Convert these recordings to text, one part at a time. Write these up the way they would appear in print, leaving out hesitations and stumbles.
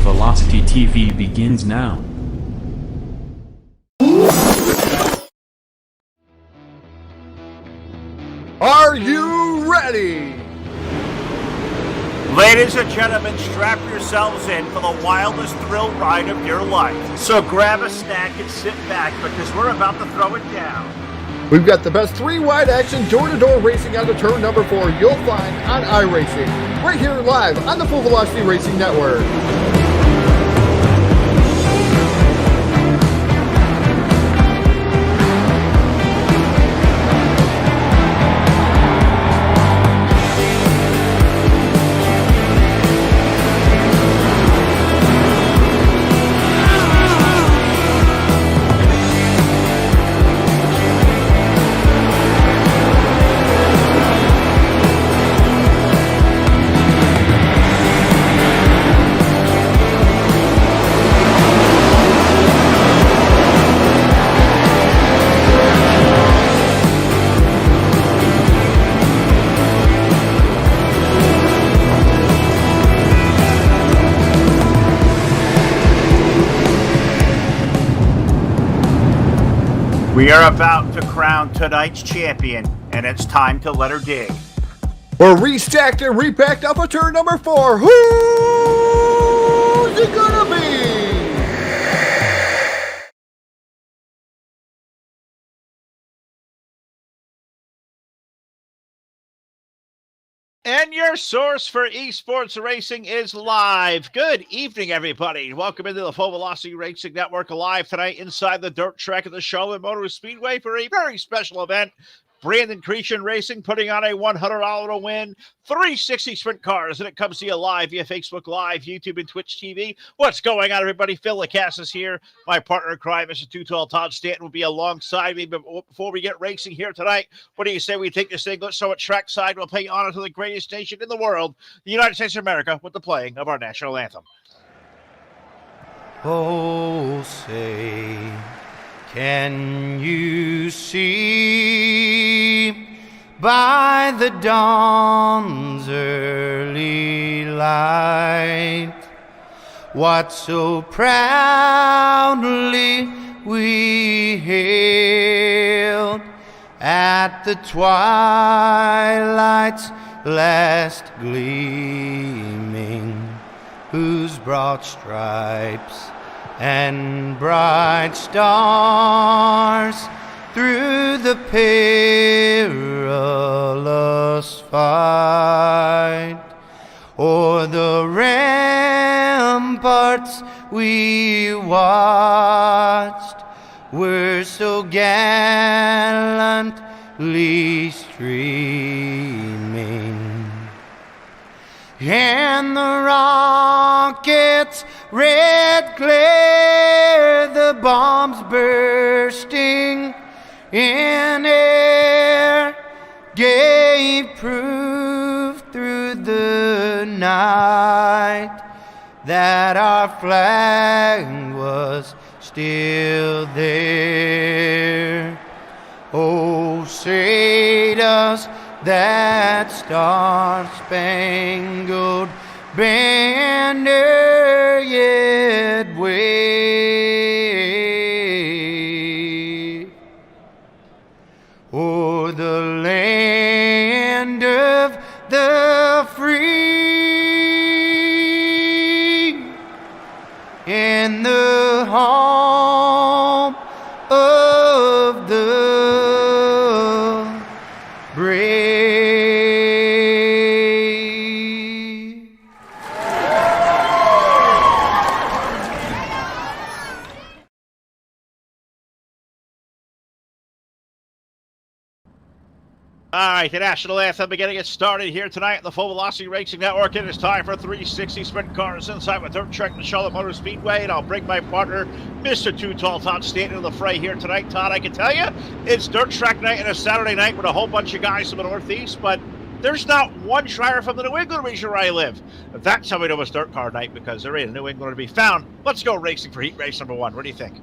Velocity TV begins now. Are you ready? Ladies and gentlemen, strap yourselves in for the wildest thrill ride of your life. So grab a snack and sit back because we're about to throw it down. We've got the best three wide action door-to-door racing on the turn number 4 you'll find on iRacing, right here live on the Full Velocity Racing Network. We are about to crown tonight's champion, and it's time to let her dig. We're restacked and repacked up for turn number 4. Who's it gonna be? And your source for esports racing is live. Good evening, everybody. Welcome into the Full Velocity Racing Network live tonight inside the dirt track at the Charlotte Motor Speedway for a very special event. Brandon Cretion Racing putting on a $100 to win, 360 sprint cars, and it comes to you live via Facebook Live, YouTube, and Twitch TV. What's going on, everybody? Phil Lacasse is here. My partner in crime, Mr. Too Tall Todd Stanton, will be alongside me. But before we get racing here tonight, what do you say we take this thing? Let's show it trackside. We'll pay honor to the greatest nation in the world, the United States of America, with the playing of our national anthem. Oh, say, can you see by the dawn's early light what so proudly we hailed at the twilight's last gleaming, whose broad stripes and bright stars through the perilous fight o'er the ramparts we watched were so gallantly streaming, and the rockets' red glare, the bombs bursting in air, gave proof through the night that our flag was still there. Oh, say does that star-spangled banner yet wave o'er the land of the free and the home of the brave? All right, the national anthem beginning it started here tonight at the Full Velocity Racing Network. It is time for 360 sprint cars inside with dirt track at the Charlotte Motor Speedway, and I'll bring my partner, Mr. Too Tall Todd Stanton, in the fray here tonight. Todd, I can tell you, it's dirt track night and a Saturday night with a whole bunch of guys from the Northeast, but there's not one driver from the New England region where I live. That's how we know it's dirt car night, because there ain't a New England to be found. Let's go racing for heat race number 1. What do you think?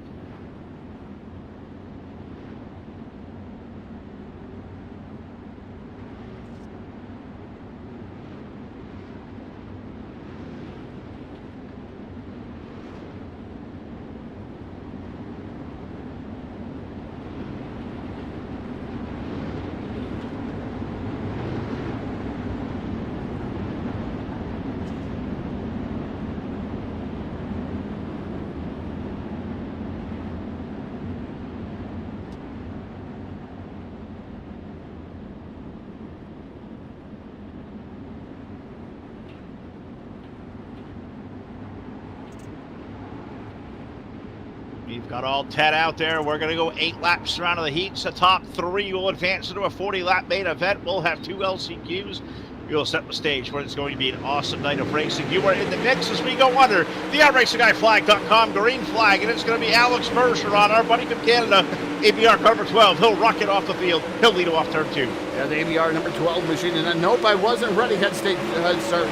We've got all 10 out there. We're going to go 8 laps around the heats. The top 3 will advance into a 40-lap main event. We'll have 2 LCQs. We'll set the stage where it's going to be an awesome night of racing. You are in the mix as we go under the iRacingGuyFlag.com green flag, and it's going to be Alex Bergeron, our buddy from Canada, ABR car number 12. He'll rocket off the field. He'll lead off turn 2. Yeah, the ABR number 12 machine. And then, nope, I wasn't ready. Head start,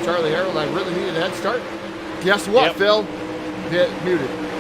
Charlie Harold. I really needed a head start. Guess what, Phil?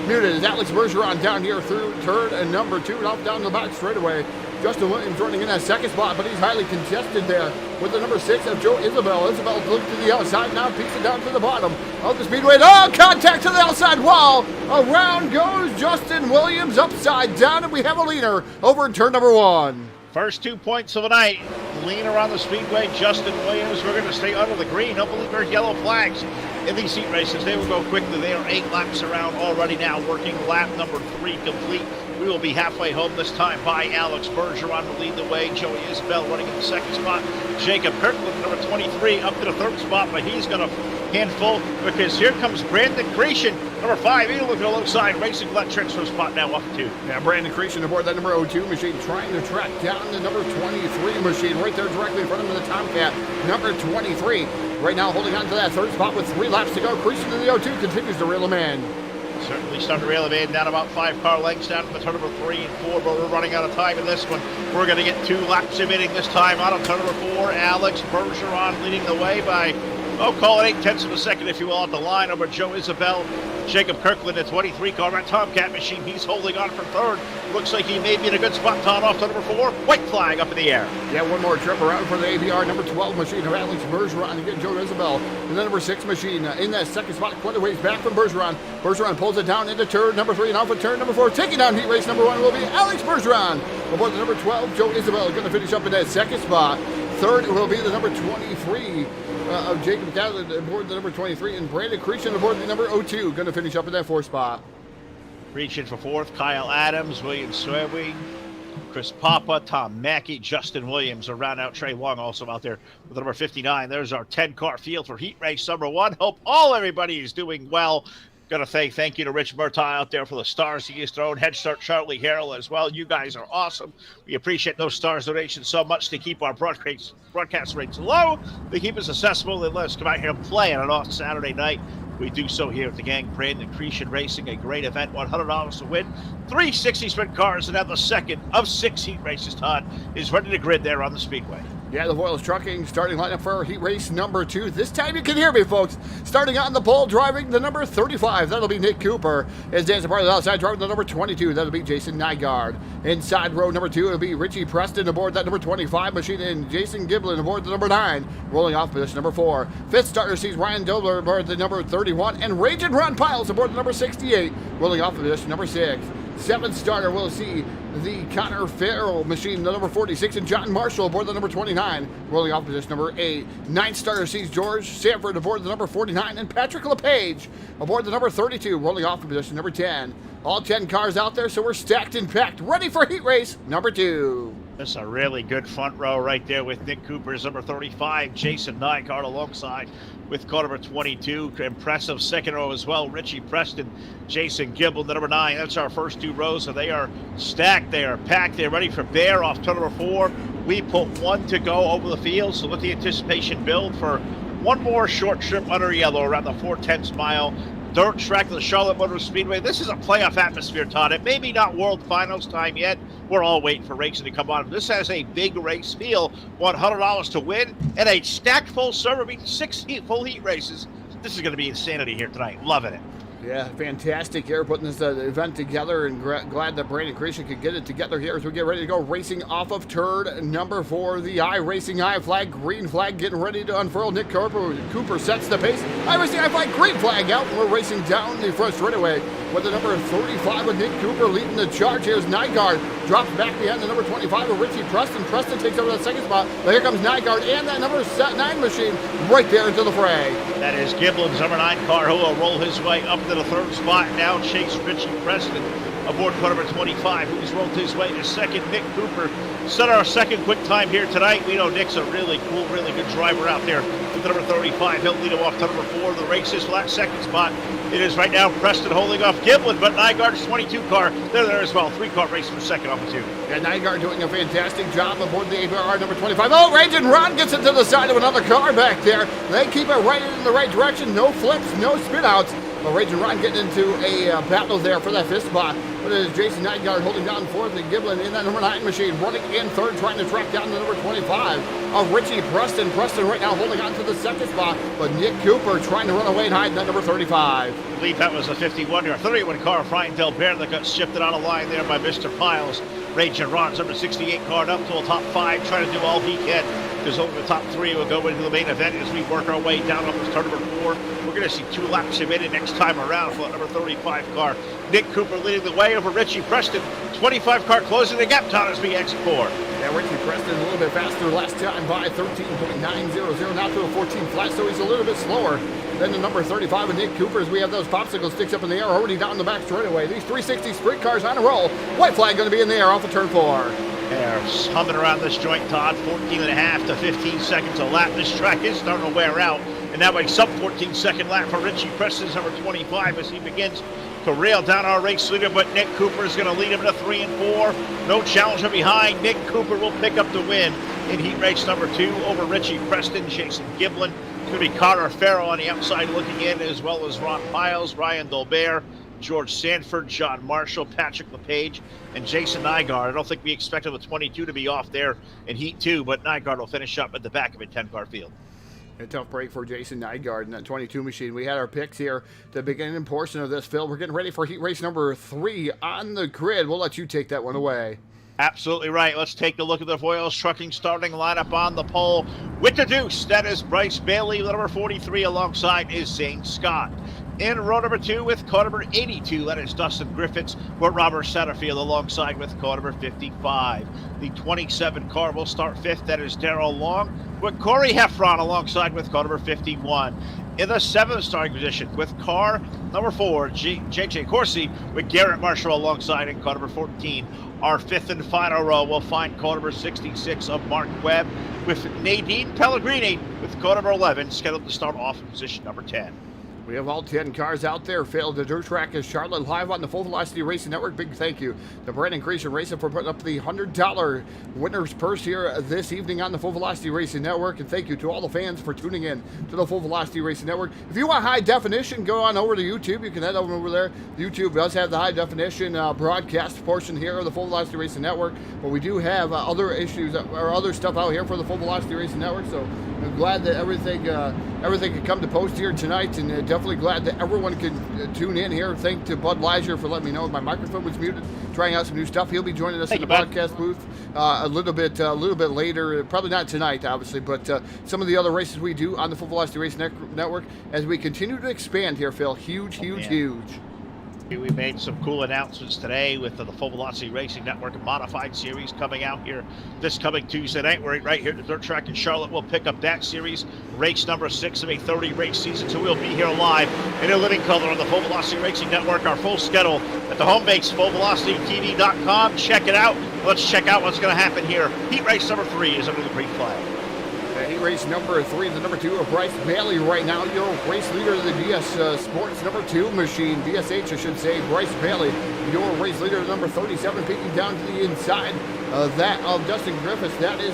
Muted is Alex Bergeron down here through turn and number 2 and off down the back straightaway. Justin Williams running in that second spot, but he's highly contested there with the number 6 of Joe Isabel. Isabel looks to the outside, now peeks it down to the bottom of the speedway. Oh, contact to the outside wall. Around goes Justin Williams upside down, and we have a leaner over in turn number 1. First 2 points of the night. Lean around the speedway, Justin Williams. We're going to stay under the green. Don't believe there's yellow flags in these heat races. They will go quickly. They are 8 laps around already now, working lap number 3 complete. We will be halfway home this time by Alex Bergeron to lead the way. Joey Isbell running in the second spot. Jacob Kirkland, number 23, up to the third spot, but he's going to handful because here comes Brandon Cretion, number 5. He's looking alongside Racing Electrics for spot now off 2. Yeah, Brandon Cretion aboard that number 02 machine, trying to track down the number 23 machine right there directly in front of him, the Tomcat, number 23. Right now holding on to that third spot with 3 laps to go. Cretion in the 02 continues to reel him in. Certainly starting to reel him in, down about 5 car lengths down to the turn number 3 and 4, but we're running out of time in this one. We're going to get 2 laps emitting this time out of turn number 4. Alex Bergeron leading the way by, call it 8/10 of a second, if you will, at the line over Joe Isabel. Jacob Kirkland, a 23 car, that Tomcat machine, he's holding on for third. Looks like he may be in a good spot, Todd, off to number 4. White flag up in the air. Yeah, one more trip around for the ABR number 12 machine of Alex Bergeron to get Joe Isabel. And the number 6 machine in that second spot, quite a ways back from Bergeron. Bergeron pulls it down into turn number 3 and off of turn number 4. Taking down heat race number 1 will be Alex Bergeron. Aboard the number 12, Joe Isabel going to finish up in that second spot. Third will be the number 23. Of Jacob Gatlin aboard the number 23, and Brandon Cretion aboard the number 02, going to finish up in that 4th spot. Reaching for 4th, Kyle Adams, William Swebe, Chris Papa, Tom Mackey, Justin Williams, a round out Trey Long also out there with the number 59. There's our 10-car field for heat race number 1. Hope everybody is doing well. Going to say thank you to Rich Murtaugh out there for the stars he has thrown. Head start Charlie Harrell as well. You guys are awesome. We appreciate those stars donations so much to keep our broadcast rates low. They keep us accessible. They let us come out here and play on an off Saturday night. We do so here at the gang. Brandon Cretion Racing, a great event, $100 to win. 3 60 sprint cars, and now the second of 6 heat races, Todd, is ready to grid there on the speedway. Yeah, the Voiles Trucking starting lineup for heat race number 2. This time you can hear me, folks. Starting on the pole, driving the number 35. That'll be Nick Cooper. As Dan's part of the outside, driving the number 22. That'll be Jason Nygaard. Inside row number 2, it'll be Richie Preston aboard that number 25 machine, and Jason Giblin aboard the number 9. Rolling off position number 4. 5th starter sees Ryan Dobler aboard the number 31, and Raging Ron Piles aboard the number 68. Rolling off position number 6. 7th starter will see the Connor Farrell machine, the number 46, and John Marshall aboard the number 29, rolling off position number 8. 9th starter sees George Sanford aboard the number 49, and Patrick LePage aboard the number 32, rolling off position number 10. All 10 cars out there, so we're stacked and packed, ready for heat race number 2. That's a really good front row right there with Nick Cooper's number 35, Jason Nygaard alongside with car number 22. Impressive second row as well. Richie Preston, Jason Gibble, the number 9. That's our first 2 rows, so they are stacked, they are packed, they're ready for bear off turn number 4. We put 1 to go over the field, so let the anticipation build for one more short trip under yellow around the 4/10 mile dirt track of the Charlotte Motor Speedway. This is a playoff atmosphere, Todd. It may be not World Finals time yet. We're all waiting for racing to come on. This has a big race feel. $100 to win and a stacked full server, meaning 6 full heat races. This is going to be insanity here tonight. Loving it. Yeah, fantastic here putting this event together, and glad that Brandon Cretion could get it together here as we get ready to go racing off of turn number 4. The iRacing flag, green flag getting ready to unfurl. Nick Cooper sets the pace. iRacing flag, green flag out, and we're racing down the front straightaway with the number 35 with Nick Cooper leading the charge. Here's Nygaard, drops back behind the number 25 with Richie Preston. Preston takes over that second spot. But here comes Nygaard and that number 9 machine right there into the fray. That is Giblin's number 9 car who will roll his way up to the 3rd spot. Now chase Richie Preston aboard car number 25, who's rolled his way to 2nd. Nick Cooper set our 2nd quick time here tonight. We know Nick's a really cool, really good driver out there with the number 35. He'll lead him off to number 4. The race is flat 2nd spot. It is right now Preston holding off Giblin, but Nygaard's 22 car, they're there as well. 3-car race for second off of 2. Yeah, Nygaard doing a fantastic job aboard the ABR number 25. Oh, Raging Ron gets into the side of another car back there. They keep it right in the right direction. No flips, no spin outs. But Raging Ron getting into a battle there for that 5th spot. But it is Jason Nygaard holding down 4th, and Giblin in that number 9 machine, running in 3rd, trying to track down the number 25 of Richie Preston. Preston right now holding on to the 2nd spot, but Nick Cooper trying to run away and hide in that number 35. I believe that was a 51 or 31 car of Ryan Delbert that got shifted on a line there by Mr. Piles. Raging Ron's number 68 car up to a top 5, trying to do all he can, because over the top 3 will go into the main event as we work our way down up to turn number 4. We're going to see 2 laps remaining next time around for that number 35 car. Nick Cooper leading the way over Richie Preston. 25 car closing the gap down as we exit 4. Yeah, Richie Preston a little bit faster last time by 13.900, now to a 14 flat, so he's a little bit slower than the number 35 of Nick Cooper as we have those popsicle sticks up in the air already down the back straightaway. These 360 sprint cars on a roll. White flag going to be in the air off of turn 4. They're humming around this joint, Todd. 14.5 to 15 seconds a lap. This track is starting to wear out. And that way, sub 14-second lap for Richie Preston's number 25 as he begins to rail down our race leader. But Nick Cooper is going to lead him to 3 and 4. No challenger behind. Nick Cooper will pick up the win in heat race number 2 over Richie Preston. Jason Giblin. It's going to be Connor Farrell on the outside looking in, as well as Ron Piles, Ryan Dolbear, George Sanford, John Marshall, Patrick LePage, and Jason Nygaard. I don't think we expected the 22 to be off there in Heat 2, but Nygaard will finish up at the back of a 10-car field. A tough break for Jason Nygaard in that 22 machine. We had our picks here at the beginning portion of this, Phil. We're getting ready for heat race number 3 on the grid. We'll let you take that one away. Absolutely right. Let's take a look at the Voiles Trucking starting lineup on the pole. With the deuce, that is Bryce Bailey, number 43, alongside is Zane Scott. In row number 2 with car number 82, that is Dustin Griffiths, with Robert Satterfield alongside with car number 55. The 27 car will start 5th, that is Darrell Long, with Corey Heffron alongside with car number 51. In the 7th starting position with car number 4, JJ Corsi, with Garrett Marshall alongside in car number 14. Our 5th and final row will find car number 66 of Mark Webb, with Nadine Pellegrini with car number 11, scheduled to start off in position number 10. We have all 10 cars out there. Phil, the dirt track is Charlotte, live on the Full Velocity Racing Network. Big thank you to Brandon Creason Racing for putting up the $100 winner's purse here this evening on the Full Velocity Racing Network. And thank you to all the fans for tuning in to the Full Velocity Racing Network. If you want high definition, go on over to YouTube. You can head over there. YouTube does have the high definition broadcast portion here of the Full Velocity Racing Network. But we do have other issues or other stuff out here for the Full Velocity Racing Network. So I'm glad that everything could come to post here tonight, and definitely glad that everyone can tune in here. Thank to Bud Leisure for letting me know my microphone was muted, trying out some new stuff. He'll be joining us in the broadcast booth a little bit later, probably not tonight, obviously, but some of the other races we do on the Full Velocity Racing Network as we continue to expand here, Phil. Huge. We made some cool announcements today with the Full Velocity Racing Network Modified Series coming out here this coming Tuesday night. We're right here at the dirt track in Charlotte. We'll pick up that series, race number 6 of a 30-race season. So we'll be here live in a living color on the Full Velocity Racing Network. Our full schedule at the home base, FullVelocityTV.com. Check it out. Let's check out what's going to happen here. Heat race number 3 is under the green flag. Heat race number 3, the number 2 of Bryce Bailey right now, your race leader of the DS Sports number 2 machine, DSH I should say. Bryce Bailey, your race leader, number 37, peeking down to the inside that of Dustin Griffiths. That is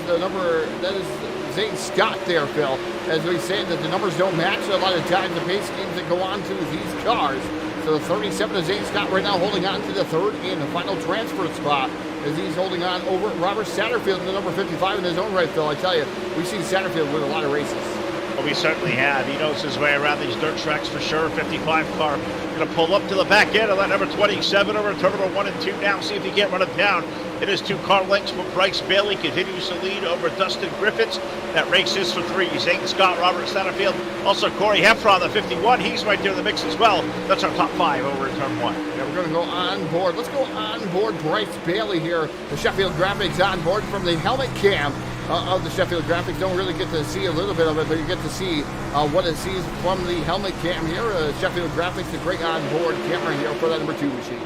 Zane Scott there, Phil. As we say that the numbers don't match a lot of times, the pace schemes that go on to these cars. So the 37 of Zane Scott right now holding on to the 3rd and the final transfer spot, as he's holding on over Robert Satterfield in the number 55 in his own right, Phil. I tell you, we've seen Satterfield win a lot of races. Well, we certainly have. He knows his way around these dirt tracks for sure. 55 car going to pull up to the back end of that number 27 over turn number 1 and 2 now. See if he can't run it down. It is 2 car lengths, but Bryce Bailey continues to lead over Dustin Griffiths. That race is for 3. Zane Scott, Robert Satterfield, also Corey Heffron, the 51. He's right there in the mix as well. That's our top 5 over in turn 1. Yeah, we're going to go on board. Let's go on board Bryce Bailey here. The Sheffield Graphics on board from the helmet cam of the Sheffield Graphics. Don't really get to see a little bit of it, but you get to see what it sees from the helmet cam here. Sheffield Graphics, a great on-board camera here for that number 2 machine.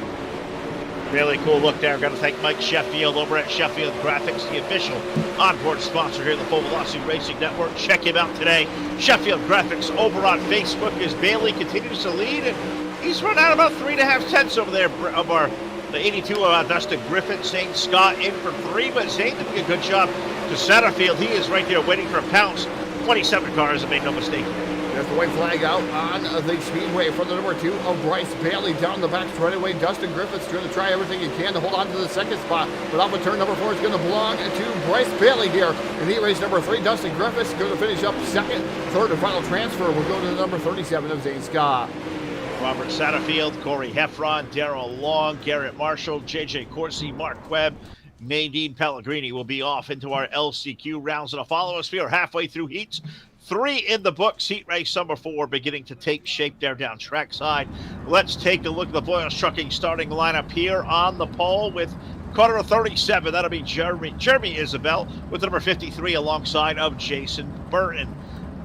Really cool look there. Got to thank Mike Sheffield over at Sheffield Graphics, the official onboard sponsor here at the Full Velocity Racing Network. Check him out today. Sheffield Graphics over on Facebook as Bailey continues to lead. And He's run out about 3.5 tenths over there of the 82 Dustin Griffin. Zane Scott in for 3, but Zane doing a good job to Satterfield. He is right there waiting for a pounce. 27 cars, I made no mistake. There's the white flag out on the speedway for the number 2 of Bryce Bailey down the back straightaway. Dustin Griffith's going to try everything he can to hold on to the second spot, but off of turn number 4 is going to belong to Bryce Bailey here. In heat race number 3, Dustin Griffith's going to finish up second. Third and final transfer will go to the number 37 of Zane Scott. Robert Satterfield, Corey Heffron, Darrell Long, Garrett Marshall, JJ Corsi, Mark Webb, Nadine Pellegrini will be off into our LCQ rounds. And follow us. We are halfway through heats 3 in the books. Heat race number 4 beginning to take shape there down trackside. Let's take a look at the Boyles Trucking starting lineup here on the pole with car number 37. That'll be Jeremy Isabel with the number 53 alongside of Jason Burton.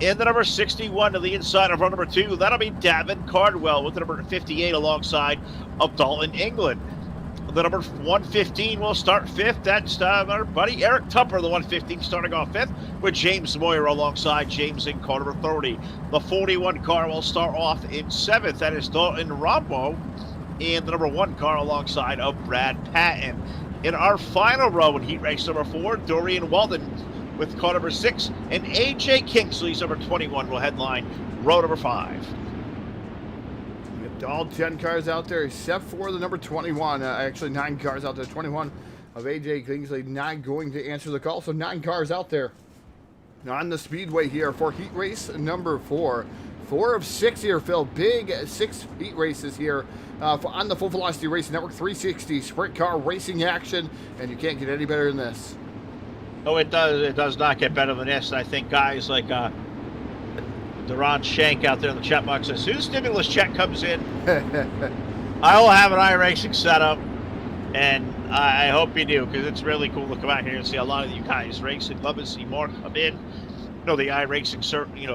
In the number 61 to the inside of our number 2, that'll be Davin Cardwell with the number 58 alongside of Dalton England. The number 115 will start 5th. That's our buddy Eric Tupper, the 115 starting off 5th with James Moyer alongside James in car number 30. The 41 car will start off in 7th. That is Dalton Rombo in the number 1 car alongside of Brad Patton. In our final row in heat race number 4, Dorian Walden with car number 6, and AJ Kingsley's number 21 will headline row number 5. All 10 cars out there except for the number 21. Actually, 9 cars out there. 21 of AJ Kingsley not going to answer the call. So 9 cars out there on the speedway here for heat race number 4. 4 of 6 here, Phil. Big 6 heat races here on the Full Velocity Racing Network 360 sprint car racing action. And you can't get any better than this. Oh, it does. It does not get better than this. And I think guys like Deron Shank out there in the chat box says, "Whose stimulus check comes in?" I will have an iRacing setup, and I hope you do, because it's really cool to come out here and see a lot of you guys racing. Love to see more come in. You know, the iRacing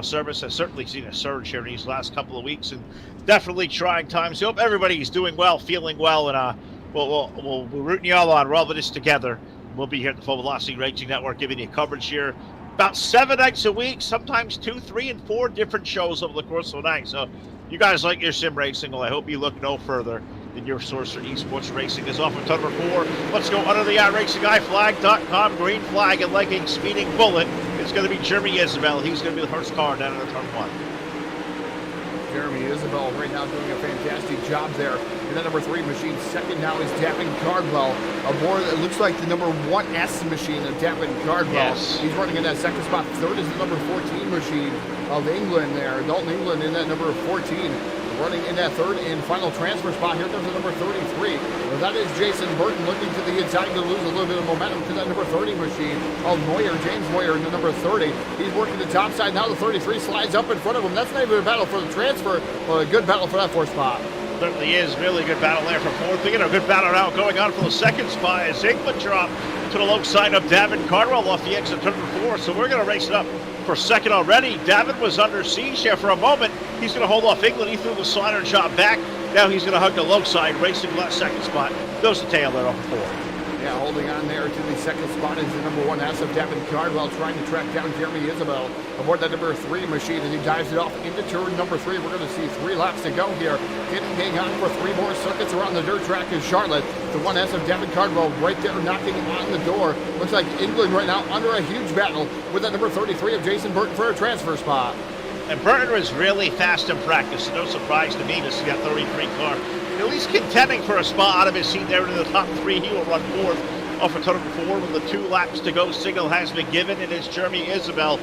service has certainly seen a surge here in these last couple of weeks, and definitely trying times. I hope everybody's doing well, feeling well, and we're rooting you all on. We're all in this together. We'll be here at the Full Velocity Racing Network giving you coverage here about 7 nights a week, sometimes 2, 3, and 4 different shows over the course of a night. So you guys like your sim racing, well, I hope you look no further than your source for esports racing is off of turn number 4. Let's go under the iRacingIFlag.com green flag and legging speeding bullet. It's going to be Jeremy Isabel. He's going to be the first car down into turn 1. Jeremy Isabel right now doing a fantastic job there. And that number 3 machine. Second now is Davin Cardwell aboard. It looks like the number 1S machine of Davin Cardwell. Yes. He's running in that second spot. Third is the number 14 machine of England there. Dalton England in that number 14. Running in that third and final transfer spot. Here comes the number 33. Well, that is Jason Burton looking to the inside to lose a little bit of momentum to that number 30 machine of Moyer, James Moyer in the number 30. He's working the top side. Now the 33 slides up in front of him. That's not even a battle for the transfer, but a good battle for that 4th spot. Certainly is. Really good battle there for 4th. We get a good battle now going on for the 2nd spot as England drop to the low side of Davin Cardwell off the exit turn number 4. So we're going to race it up for 2nd already. Davin was under siege there for a moment. He's going to hold off England. He threw the slider job back. Now he's going to hug the low side, racing left 2nd spot. Goes the tail there off the 4. Yeah, holding on there to the 2nd spot is the number 1S of Davin Cardwell trying to track down Jeremy Isabel aboard that number 3 machine as he dives it off into turn number 3. We're going to see 3 laps to go here. Hang on for 3 more circuits around the dirt track in Charlotte. The 1S of Davin Cardwell right there knocking on the door. Looks like England right now under a huge battle with that number 33 of Jason Burton for a transfer spot. And Burton was really fast in practice. No surprise to me to see that 33 car at least contending for a spot out of his seat there in the top 3. He will run 4th off of turn number 4 with the 2 laps to go. Signal has been given, and it's Jeremy Isabel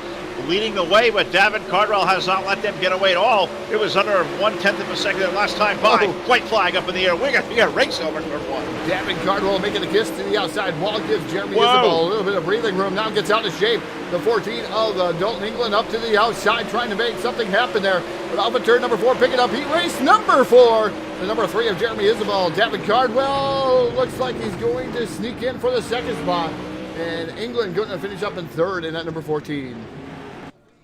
leading the way, but Davin Cardwell has not let them get away at all. It was under 1/10 of a second that last time by. White flag up in the air. We got a race over turn 1. Davin Cardwell making a kiss to the outside wall, gives Jeremy Isabel a little bit of breathing room. Now gets out of shape. The 14 of Dalton England up to the outside, trying to make something happen there. But off of turn number 4, picking up heat race number 4. The number 3 of Jeremy Isabel. Davin Cardwell looks like he's going to sneak in for the 2nd spot. And England going to finish up in 3rd in that number 14.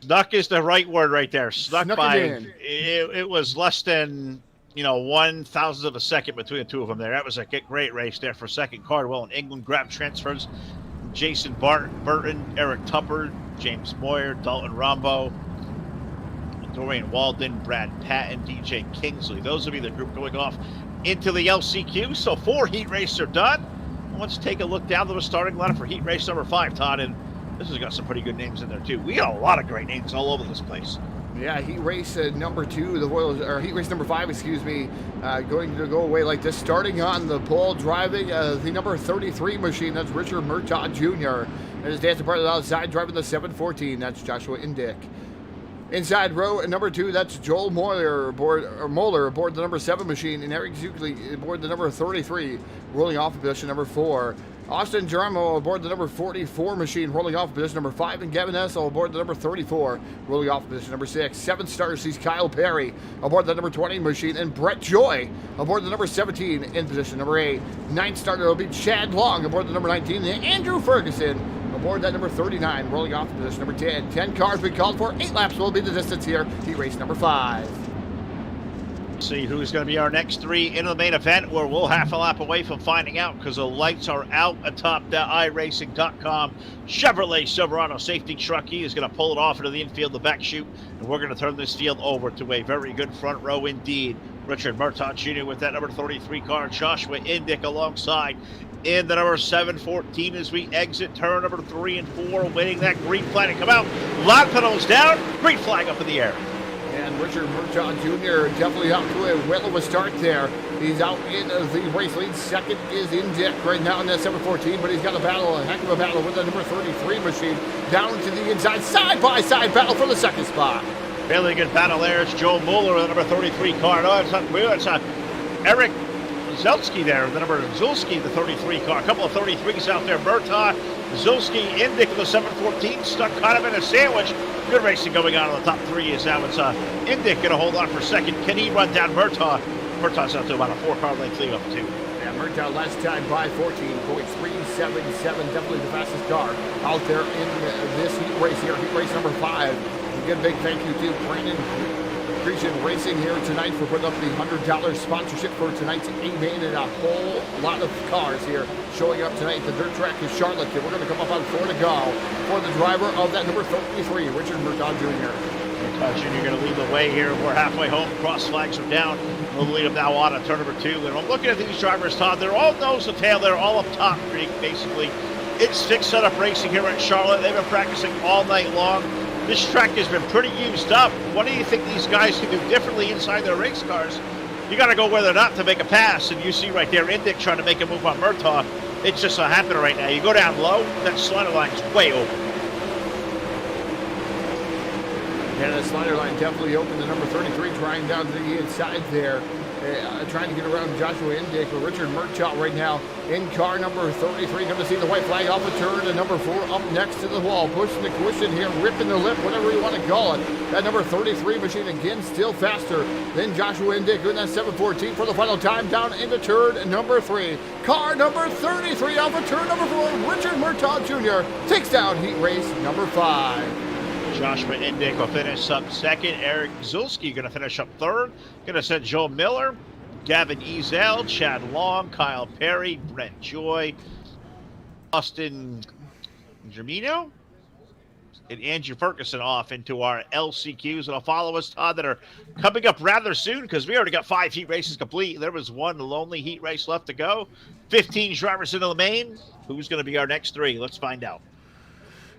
Snuck is the right word right there. Snuck by. It was less than 1/1000th of a second between the two of them there. That was a great race there for 2nd. Cardwell and England grab transfers. Jason Burton, Eric Tupper, James Moyer, Dalton Rombo, Dorian Walden, Brad Patton, DJ Kingsley. Those will be the group going off into the LCQ. So 4 heat races are done. Let's take a look down to the starting lineup for heat race number 5, Todd. And this has got some pretty good names in there, too. We got a lot of great names all over this place. Yeah, heat race number 2, the Royals, or heat race number 5, excuse me, going to go away like this. Starting on the pole, driving the number 33 machine, that's Richard Murtaugh Jr. And his dancing partner outside, driving the 714, that's Joshua Indick. Inside row number 2, that's Joel Moeller aboard the number 7 machine, and Eric Zukli aboard the number 33, rolling off of position number 4. Austin Geronimo aboard the number 44 machine, rolling off position number 5, and Gavin Essel aboard the number 34, rolling off position number 6. 7 stars sees Kyle Perry aboard the number 20 machine, and Brett Joy aboard the number 17 in position number 8. 9 starter will be Chad Long aboard the number 19, and Andrew Ferguson aboard that number 39, rolling off position number 10. 10 cars we called for, 8 laps will be the distance here, heat race number 5. See who's going to be our next 3 in the main event, where we'll half a lap away from finding out because the lights are out atop the iRacing.com Chevrolet Silverado safety truck. He is going to pull it off into the infield, the back chute, and we're going to turn this field over to a very good front row indeed. Richard Murtaugh Jr. with that number 33 car, Joshua Indick alongside in the number 714 as we exit turn number 3 and 4, waiting that green flag to come out. Loud pedals down, green flag up in the air. And Richard Murtaugh Jr. definitely out to a well of a start there. He's out in the race lead. Second is Indick right now in that 714, but he's got a heck of a battle with the number 33 machine down to the inside, side-by-side battle for the second spot. Really good battle there. It's Joe Mueller with the number 33 car. No, it's not Mueller. It's Eric Zelski there, the number Zulski, the 33 car. A couple of 33s out there. Murtaugh, Zulski, Indick in the 714, stuck kind of in a sandwich. Good racing going on in the top 3 is now it's Indick going to hold on for second. Can he run down Murtaugh? Murtaugh's out to about a 4-car length lead up to 2. Yeah, Murtaugh last time by 14.377, definitely the fastest car out there in this heat race here, heat race number 5. Again, big thank you to Brandon Grecian Racing here tonight for putting up the $100 sponsorship for tonight's A-Main, and a whole lot of cars here showing up tonight. The dirt track is Charlotte. We're going to come up on 4 to go for the driver of that number 33, Richard Murtaugh Jr. Murtaugh Jr. going to lead the way here. We're halfway home. Cross flags are down. We'll lead them now on to turn number 2. And I'm looking at these drivers, Todd. They're all nose to tail. They're all up top, basically. It's fixed setup racing here at Charlotte. They've been practicing all night long. This track has been pretty used up. What do you think these guys can do differently inside their race cars? You got to go where they're not to make a pass, and you see right there Indick trying to make a move on Murtaugh. It's just not happening right now. You go down low, that slider line is way open. And the slider line definitely open. The number 33 trying down to the inside there. Trying to get around Joshua Indick, but Richard Murtaugh right now in car number 33. Going to see the white flag off the turn, and number 4 up next to the wall, pushing the cushion here, ripping the lip, whatever you want to call it. That number 33 machine again still faster than Joshua Indick doing that 714 for the final time down into turn number 3. Car number 33 off of turn number 4. Richard Murtaugh Jr. takes down heat race number 5. Joshua Indick will finish up second. Eric Zulski going to finish up third. Going to send Joe Miller, Gavin Ezel, Chad Long, Kyle Perry, Brent Joy, Austin Germino, and Andrew Ferguson off into our LCQs. That'll follow us, Todd, that are coming up rather soon because we already got 5 heat races complete. There was one lonely heat race left to go. 15 drivers into the main. Who's going to be our next 3? Let's find out.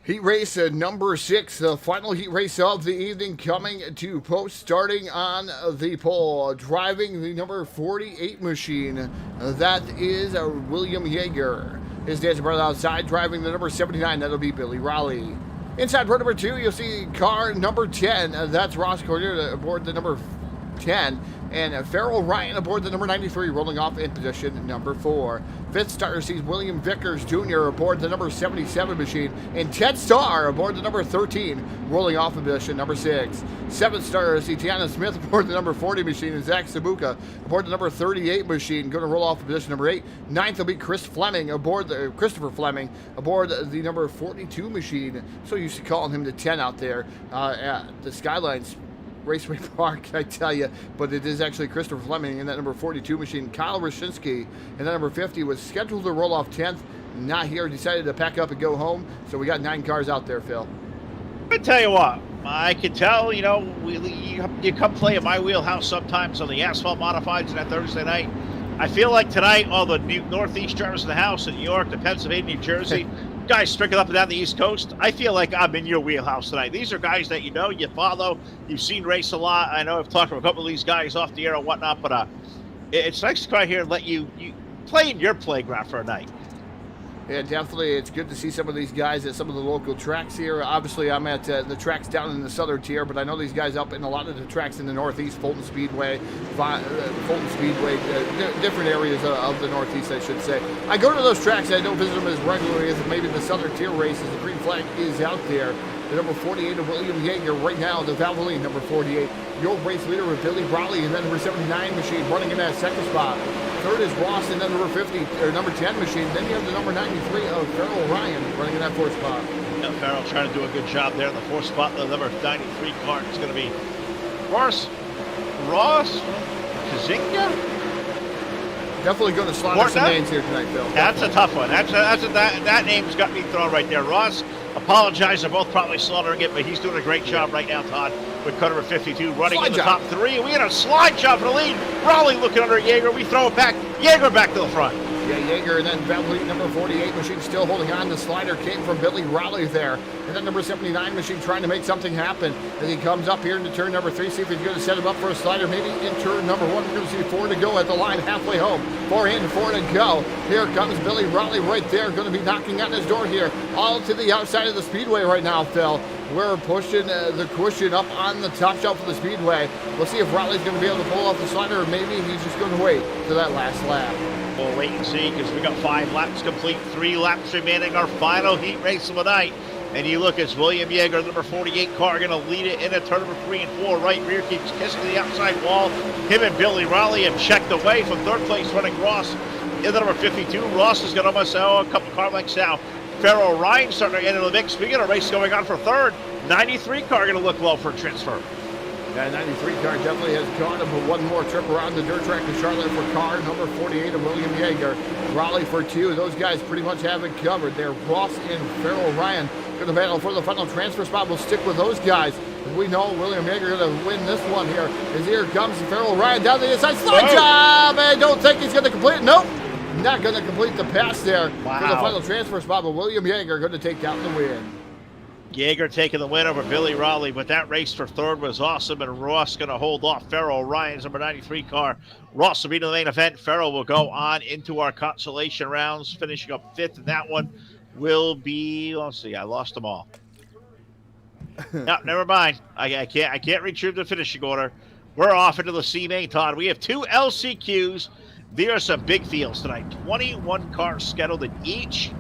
Heat race number 6, the final heat race of the evening, coming to post, starting on the pole, driving the number 48 machine. That is William Yeager. His dad's brother outside, driving the number 79. That'll be Billy Raleigh. Inside row number 2, you'll see car number 10. That's Ross Cordier aboard the number 10. And Farrell Ryan aboard the number 93, rolling off in position number 4. Fifth starter sees William Vickers Jr. aboard the number 77 machine, and Ted Starr aboard the number 13, rolling off in position number 6. Seventh starter sees Tiana Smith aboard the number 40 machine, and Zach Sabuka aboard the number 38 machine, going to roll off in position number 8. Ninth will be Christopher Fleming aboard the number 42 machine. So used to calling him the 10 out there at the Skylines Raceway Park, I tell you, but it is actually Christopher Fleming in that number 42 machine. Kyle Roshinsky in that number 50 was scheduled to roll off 10th, not here, decided to pack up and go home, so we got 9 cars out there, Phil. I tell you what, I can tell, you know, you come play at my wheelhouse sometimes on the asphalt modifieds on that Thursday night. I feel like tonight, all the Northeast drivers in the house in New York, to Pennsylvania, New Jersey, guys stricken up and down the East Coast, I feel like I'm in your wheelhouse tonight. These are guys that you know, you follow, you've seen race a lot. I know I've talked to a couple of these guys off the air and whatnot, but it's nice to come out here and let you play in your playground for a night. Yeah, definitely. It's good to see some of these guys at some of the local tracks here. Obviously, I'm at the tracks down in the southern tier, but I know these guys up in a lot of the tracks in the Northeast, Fulton Speedway, different areas of the Northeast, I should say. I go to those tracks. I don't visit them as regularly as maybe the southern tier races. The green flag is out there. The number 48 of William Yeager right now, the Valvoline number 48. Your race leader with Billy Raleigh, and then number 79 machine running in that second spot. Third is Ross, and then number 50 or number 10 machine. Then you have the number 93 of Farrell Ryan running in that fourth spot. Yeah, Farrell trying to do a good job there in the fourth spot. The number 93 car is going to be Ross Kazinga. Definitely going to slaughter some names here tonight, Phil. That's a tough one. That name's got me thrown right there. Ross, apologize. They're both probably slaughtering it, but he's doing a great job right now, Todd, with car number 52 running in the top three. We had a slide job for the lead. Raleigh looking under Yeager. We throw it back. Yeager back to the front. Yeah, Yeager, and then Valvoline number 48 machine still holding on. The slider came from Billy Raleigh there. And then number 79 machine trying to make something happen as he comes up here into turn number 3. See if he's going to set him up for a slider. Maybe in turn number 1. We're going to see 4 to go at the line halfway home. 4 in, 4 to go. Here comes Billy Raleigh right there. Going to be knocking on his door here. All to the outside of the speedway right now, Phil. We're pushing the cushion up on the top shelf of the speedway. We'll see if Raleigh's going to be able to pull off the slider, or maybe he's just going to wait to that last lap. We'll wait and see, because we got 5 laps complete, 3 laps remaining, our final heat race of the night. And you look, it's William Yeager, number 48 car, going to lead it in at turn number 3 and 4. Right rear keeps kissing the outside wall. Him and Billy Raleigh have checked away from third place, running Ross in the number 52. Ross is going to almost a couple car lengths now. Farrell Ryan starting to get into the mix. We got a race going on for third. 93 car going to look low for a transfer. That 93 car definitely has gone him for one more trip around the dirt track in Charlotte for car number 48 of William Yeager. Raleigh for 2. Those guys pretty much have it covered. They're Ross and Farrell Ryan going to battle for the final transfer spot. We'll stick with those guys. We know William Yeager going to win this one here. As here comes Farrell Ryan down the inside. Slide job! I don't think he's going to complete it. Nope. Not going to complete the pass there for the final transfer spot, but William Yeager going to take down the win. Yeager taking the win over Billy Raleigh, but that race for third was awesome, and Ross going to hold off Farrell Ryan's number 93 car. Ross will be in the main event. Farrell will go on into our consolation rounds, finishing up 5th, and that one will be, let's see, I lost them all. No, never mind. I can't retrieve the finishing order. We're off into the C main, Todd. We have 2 LCQs. There are some big fields tonight. 21 cars scheduled in each.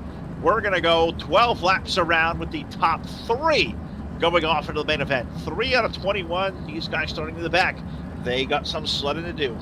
We're going to go 12 laps around with the top 3 going off into the main event. 3 out of 21. These guys starting in the back. They got some sledding to do.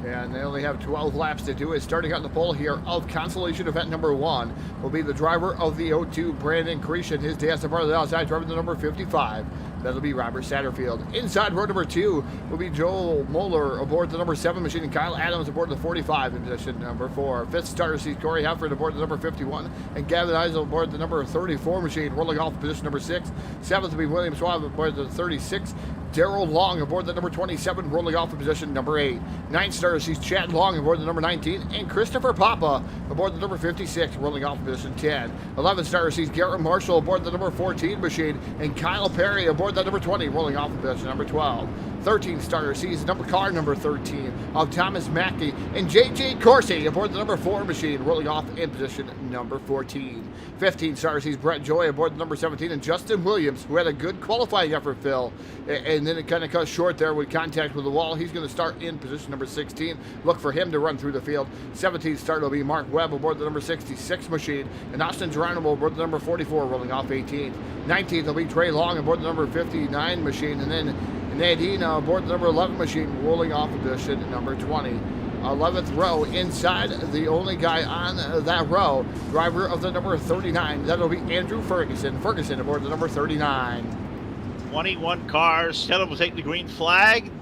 Yeah, and they only have 12 laps to do it. Starting on the pole here of consolation event number 1 will be the driver of the O2, Brandon Cretion. His dance part of the outside, driving the number 55. That'll be Robert Satterfield. Inside row number 2 will be Joel Moeller aboard the number 7 machine, and Kyle Adams aboard the 45 in position number 4. 5th starter sees Corey Halford aboard the number 51, and Gavin Eisel aboard the number 34 machine, rolling off position number 6. 7th will be William Schwab aboard the 36. Darrell Long aboard the number 27, rolling off in position number 8. 9th starter sees Chad Long aboard the number 19, and Christopher Papa aboard the number 56, rolling off in position 10. 11th starter sees Garrett Marshall aboard the number 14 machine, and Kyle Perry aboard the number 20, rolling off in position number 12. 13th starter sees car number 13 of Thomas Mackey, and J.J. Corsi aboard the number 4 machine, rolling off in position number 14. 15th starter sees Brett Joy aboard the number 17, and Justin Williams, who had a good qualifying effort, Phil, and then it kind of cut short there with contact with the wall. He's going to start in position number 16. Look for him to run through the field. 17th starter will be Mark Webb aboard the number 66 machine, and Austin Geronimo aboard the number 44, rolling off 18th. 19th will be Trey Long aboard the number 59 machine, and then Nadine aboard the number 11 machine, rolling off position number 20. 11th row inside, the only guy on that row, driver of the number 39. That'll be Andrew Ferguson. Ferguson aboard the number 39. 21 cars. Taylor will take the green flag.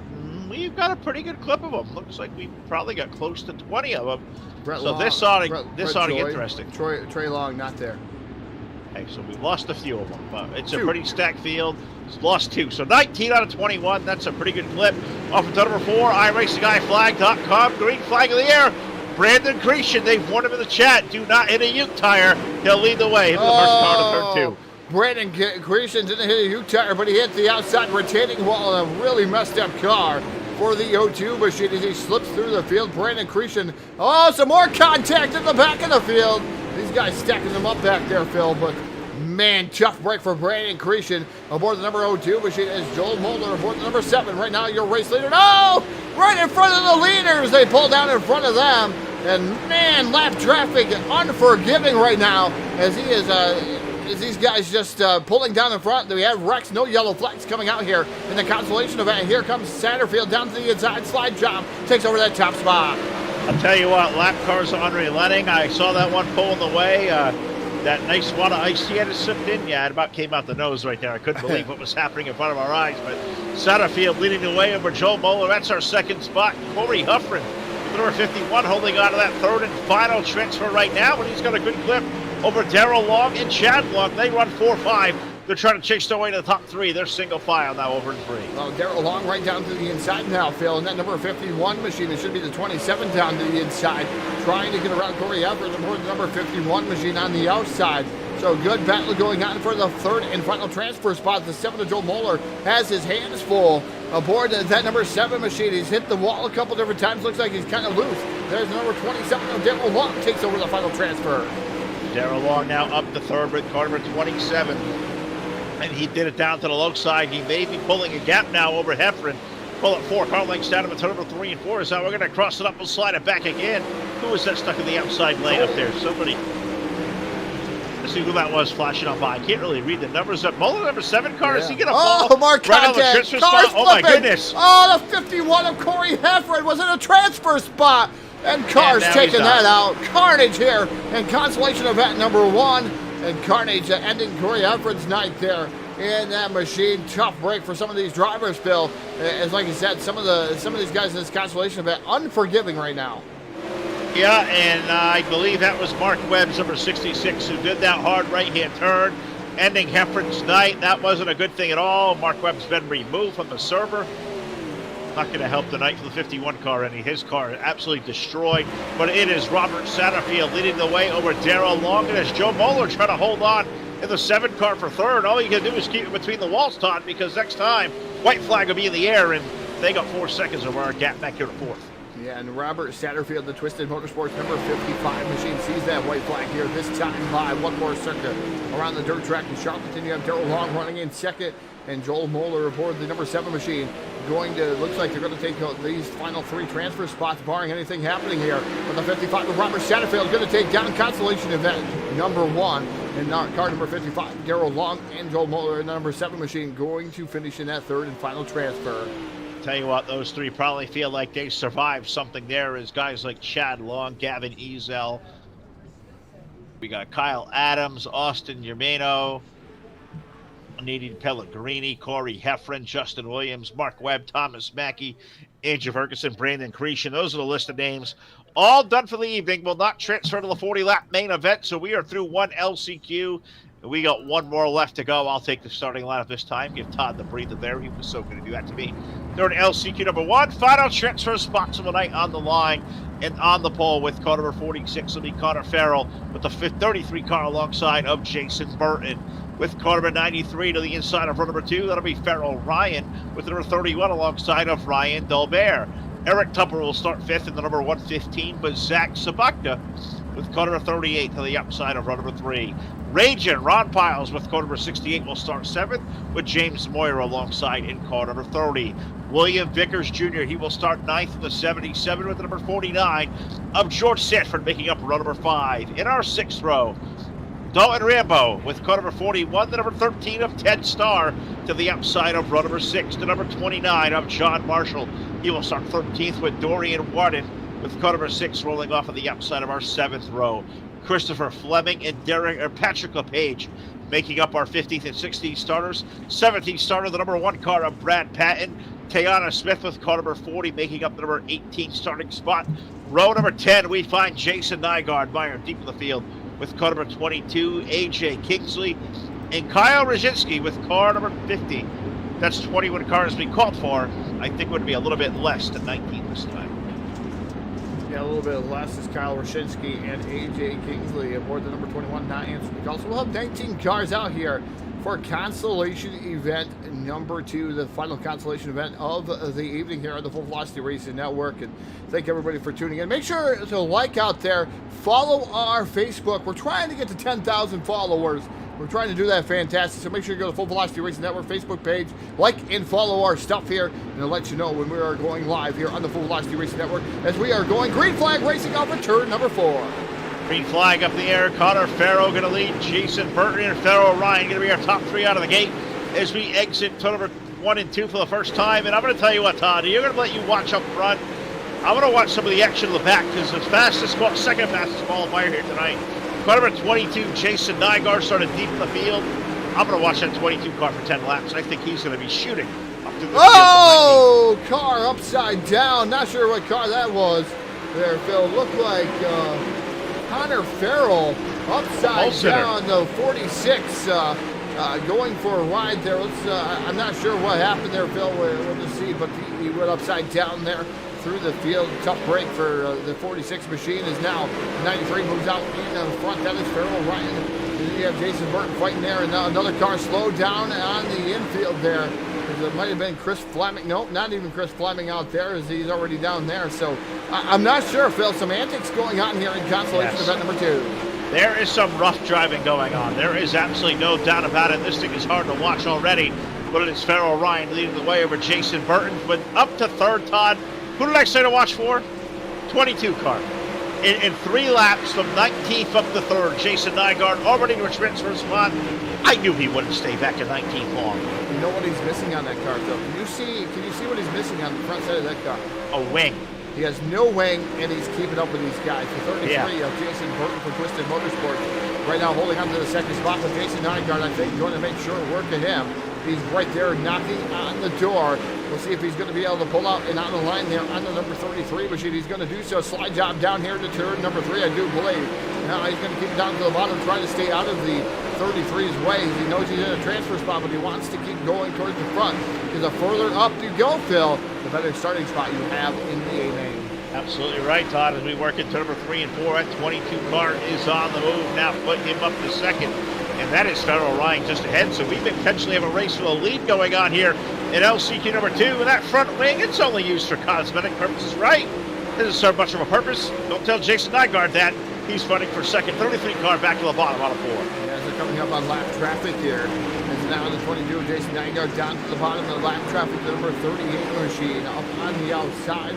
We've got a pretty good clip of them. Looks like we probably got close to 20 of them. Brett so Long, this ought to Brett get Joy, interesting. Trey Long not there. Okay, so we've lost a few of them, but it's a pretty stacked field. It's lost 2. So 19 out of 21. That's a pretty good clip. Off of number 4, iRacingGuyFlag.com. Green flag in the air. Brandon Grecian, they've warned him in the chat. Do not hit a Ute tire. He'll lead the way. Hit the first car to turn 2. Brandon Grecian didn't hit a Ute tire, but he hit the outside retaining wall in a really messed up car for the O2 machine as he slips through the field. Brandon Grecian, some more contact in the back of the field. These guys stacking them up back there, Phil, but man, tough break for Brandon Grecian aboard the number 02 machine as Joel Mulder aboard the number 7. Right now, your race leader. No! Right in front of the leaders. They pull down in front of them. And man, lap traffic unforgiving right now as he is, as these guys just pulling down in front. We have Rex, no yellow flags coming out here in the consolation event. Here comes Satterfield down to the inside. Slide job takes over that top spot. I'll tell you what, lap cars unrelenting. I saw that one pulling the way. That nice wad of ice he had slipped in. Yeah, it about came out the nose right there. I couldn't believe what was happening in front of our eyes. But Satterfield leading the way over Joel Moeller. That's our second spot. Corey Huffren, number 51, holding on to that third and final transfer right now. But he's got a good clip over Darrell Long and Chad Long. They run 4-5. They're trying to chase their way to the top 3. They're single file now over in 3. Well, Darrell Long right down to the inside now, Phil. And that number 51 machine, it should be the 27 down to the inside, trying to get around Corey Everett aboard the number 51 machine on the outside. So good battle going on for the third and final transfer spot. The 7 of Joel Moeller has his hands full aboard that number 7 machine. He's hit the wall a couple different times. Looks like he's kind of loose. There's the number 27 of Darrell Long takes over the final transfer. Darrell Long now up to third with car number 27. And he did it down to the low side. He may be pulling a gap now over Heffron. Pull it 4 car lengths down to number 3 and 4. So we're going to cross it up and slide it back again. Who was that stuck in the outside lane up there? Somebody. Let's see who that was flashing up by. I can't really read the numbers up. Muller, number 7 car. Is he going to fall? Oh, more right contact. Oh, my goodness. Oh, the 51 of Corey Heffron was in a transfer spot. And Carr's taking that out. Carnage here in consolation event number 1. And Carnage ending Corey Heffron's night there in that machine. Tough break for some of these drivers, Phil. As like I said, some of these guys in this consolation event unforgiving right now. Yeah, and I believe that was Mark Webb's number 66 who did that hard right-hand turn, ending Heffron's night. That wasn't a good thing at all. Mark Webb's been removed from the server. Not going to help tonight for the 51 car, and his car absolutely destroyed. But it is Robert Satterfield leading the way over Darrell Long, and as Joe Moeller trying to hold on in the 7 car for third. All you can do is keep it between the walls, Todd, because next time white flag will be in the air, and they got 4 seconds over our gap back here to fourth. Yeah, and Robert Satterfield, the Twisted Motorsports number 55 machine, sees that white flag here, this time by one more circuit around the dirt track in Charlotte. You have Darrell Long running in second, and Joel Moeller aboard the number 7 machine. Looks like they're going to take these final 3 transfer spots, barring anything happening here. But the 55 with Robert Satterfield is going to take down consolation event number 1. And car number 55, Darrell Long and Joel Moeller in the number 7 machine going to finish in that third and final transfer. Tell you what, those 3 probably feel like they survived something there as guys like Chad Long, Gavin Ezel. We got Kyle Adams, Austin Germano, Nadine Pellegrini, Corey Heffron, Justin Williams, Mark Webb, Thomas Mackey, Andrew Ferguson, Brandon Grecian. Those are the list of names. All done for the evening. Will not transfer to the 40-lap main event, so we are through 1 LCQ. And we got 1 more left to go. I'll take the starting lineup this time. Give Todd the breather there. He was so going to do that to me. Third LCQ number 1. Final transfer spots of the night on the line. And on the pole with car number 46 will be Connor Farrell with the 33 car alongside of Jason Burton. With car number 93 to the inside of row number 2, that'll be Farrell Ryan with number 31 alongside of Ryan Delbert. Eric Tupper will start 5th in the number 115, but Zach Sabakta with car number 38 to the outside of row number 3. Ragin' Ron Piles with car number 68 will start 7th, with James Moyer alongside in car number 30. William Vickers Jr., he will start 9th in the 77 with the number 49 of George Sanford making up row number 5. In our 6th row, Dalton Rambo with car number 41, the number 13 of Ted Starr to the outside of row number 6, the number 29 of John Marshall. He will start 13th with Dorian Warden with car number 6 rolling off of the outside of our 7th row. Christopher Fleming and Patrick LePage making up our 15th and 16th starters. 17th starter, the number 1 car of Brad Patton. Tayana Smith with car number 40 making up the number 18 starting spot. Row number 10, we find Jason Nygaard, Meyer deep in the field with car number 22, AJ Kingsley, and Kyle Rajinski with car number 50. That's 21 cars being called for. I think it would be a little bit less than 19 this time. Yeah, a little bit less is Kyle Roshinsky and AJ Kingsley aboard the number 21 not answering the call. So we'll have 19 cars out here for consolation event number 2, the final consolation event of the evening here on the Full Velocity Racing Network. And thank everybody for tuning in. Make sure to like out there, follow our Facebook. We're trying to get to 10,000 followers. We're trying to do that fantastic, so make sure you go to the Full Velocity Racing Network Facebook page, like and follow our stuff here, and it'll let you know when we are going live here on the Full Velocity Racing Network as we are going green flag racing off of turn number 4. Green flag up in the air. Connor Farrow going to lead. Jason Burton and Farrow Ryan going to be our top 3 out of the gate as we exit turn number 1 and 2 for the first time. And I'm going to tell you what, Todd, you're going to let you watch up front. I'm going to watch some of the action in the back because the second fastest qualifier here tonight. Car number 22, Jason Nygaard, started deep in the field. I'm going to watch that 22 car for 10 laps. I think he's going to be shooting up to the Oh, car upside down. Not sure what car that was there, Phil. Looked like Connor Farrell upside down, the 46, going for a ride there. I'm not sure what happened there, Phil. We'll just see, but he went upside down there through the field. Tough break for the 46 machine is now 93 moves out in the front. That is Farrell Ryan. And then you have Jason Burton fighting there, and another car slowed down on the infield there. It might have been Chris Fleming. Nope, not even Chris Fleming out there, as he's already down there. So I'm not sure, Phil. Some antics going on here in consolation event number 2. There is some rough driving going on. There is absolutely no doubt about it. This thing is hard to watch already, but it is Farrell Ryan leading the way over Jason Burton. But up to third, Todd. Who did I say to watch for? 22 car. In 3 laps from 19th up to 3rd, Jason Nygaard already in a transfer spot. I knew he wouldn't stay back at 19th long. You know what he's missing on that car, Phil? Can you see what he's missing on the front side of that car? A wing. He has no wing, and he's keeping up with these guys. The 33 of Jason Burton for Twisted Motorsports. Right now holding on to the second spot with Jason Nygaard, I think, going to make sure work at him. He's right there knocking on the door. We'll see if he's going to be able to pull out and on the line there on the number 33 machine. He's going to do so. Slide job down here to turn number 3, I do believe. Now he's going to keep it down to the bottom, trying to stay out of the 33's way. He knows he's in a transfer spot, but he wants to keep going towards the front. Because the further up you go, Phil, the better starting spot you have in the A-main. Absolutely right, Todd. As we work into number 3 and 4, that 22 car is on the move. Now put him up to second. And that is Farrell Ryan just ahead. So we potentially have a race for the lead going on here in LCQ number 2. And that front wing, it's only used for cosmetic purposes, right? It doesn't serve much of a purpose. Don't tell Jason Nygaard that. He's fighting for second. 33 car back to the bottom out of 4. Yeah, as they're coming up on lap traffic here. It's now the 22 Jason Nygaard down to the bottom of the lap traffic. The number 38 machine up on the outside.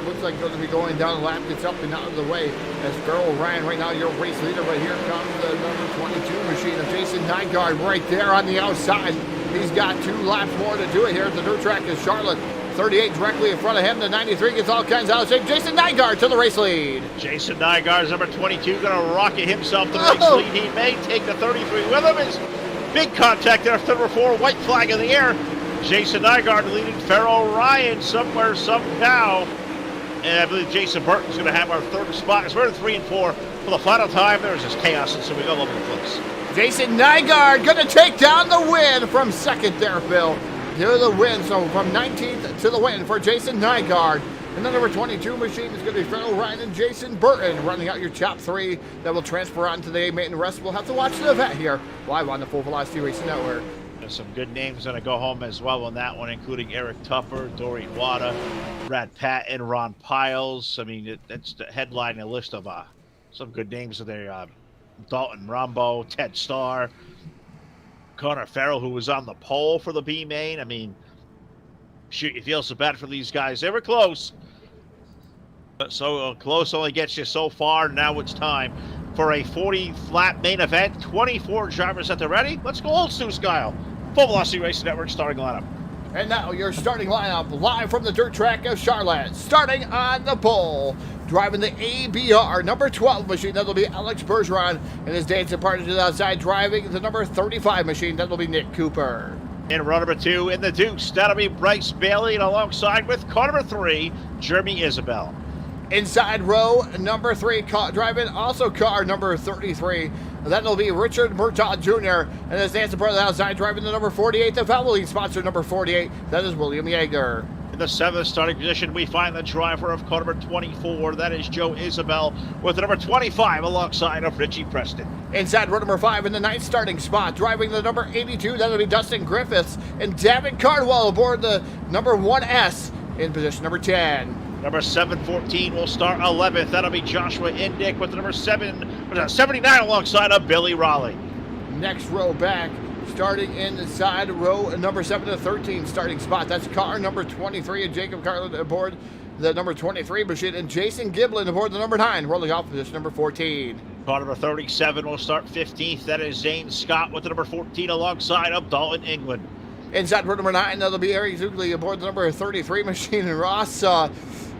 Looks like going to be going down the lap, gets up and out of the way as Farrell Ryan right now, your race leader. Right here comes the number 22 machine of Jason Nygaard right there on the outside. He's got 2 laps more to do it here at the dirt track as Charlotte. 38 directly in front of him. The 93 gets all kinds out of shape. Jason Nygaard to the race lead. Jason Nygaard's number 22 going to rocket himself to the race lead. He may take the 33 with him. His big contact there after number 4, white flag in the air. Jason Nygaard leading Farrell Ryan somewhere, somehow. And I believe Jason Burton's going to have our 3rd spot. As we're in 3 and 4 for the final time. There's just chaos, and so we go all over the place. Jason Nygaard going to take down the win from second there, Phil. To the win, so from 19th to the win for Jason Nygaard. And the number 22 machine is going to be Farrell Ryan and Jason Burton running out your top 3 that will transfer on to the A-main. The rest we'll have to watch the event here live on the Full Velocity Racing Network. There's some good names going to go home as well on that one, including Eric Tupper, Doreen Wada, Brad Patton, Ron Piles. I mean, that's the headlining list of some good names there. Dalton Rombo, Ted Starr, Connor Farrell, who was on the pole for the B-main. I mean, shoot, you feel so bad for these guys. They were close. But so close only gets you so far. Now it's time for a 40-lap main event. 24 drivers at the ready. Let's go old school style. Full Velocity Racing Network starting lineup. And now your starting lineup live from the dirt track of Charlotte. Starting on the pole, driving the ABR number 12 machine. That'll be Alex Bergeron and his dancing partner to the outside, driving the number 35 machine. That'll be Nick Cooper. In row number 2 in the Deuce, that'll be Bryce Bailey, and alongside with car number 3, Jeremy Isabel. Inside row number 3, driving also car number 33. That'll be Richard Murtaugh Jr. And as Nancy Brother outside driving the number 48, the family sponsor number 48. That is William Yeager. In the 7th starting position, we find the driver of car number 24. That is Joe Isabel with the number 25 alongside of Richie Preston. Inside row number 5 in the 9th starting spot, driving the number 82. That'll be Dustin Griffiths. And David Cardwell aboard the number 1S in position number 10. Number 714 will start 11th. That'll be Joshua Indick with the number 79 alongside of Billy Raleigh. Next row back, starting inside row number 7 to 13 starting spot. That's car number 23 and Jacob Carlin aboard the number 23 machine, and Jason Giblin aboard the number 9, rolling off position number 14. Car number 37 will start 15th. That is Zane Scott with the number 14 alongside of Dalton England. Inside row number 9, that'll be Eric Zugli aboard the number 33 machine, and Ross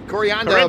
Corianda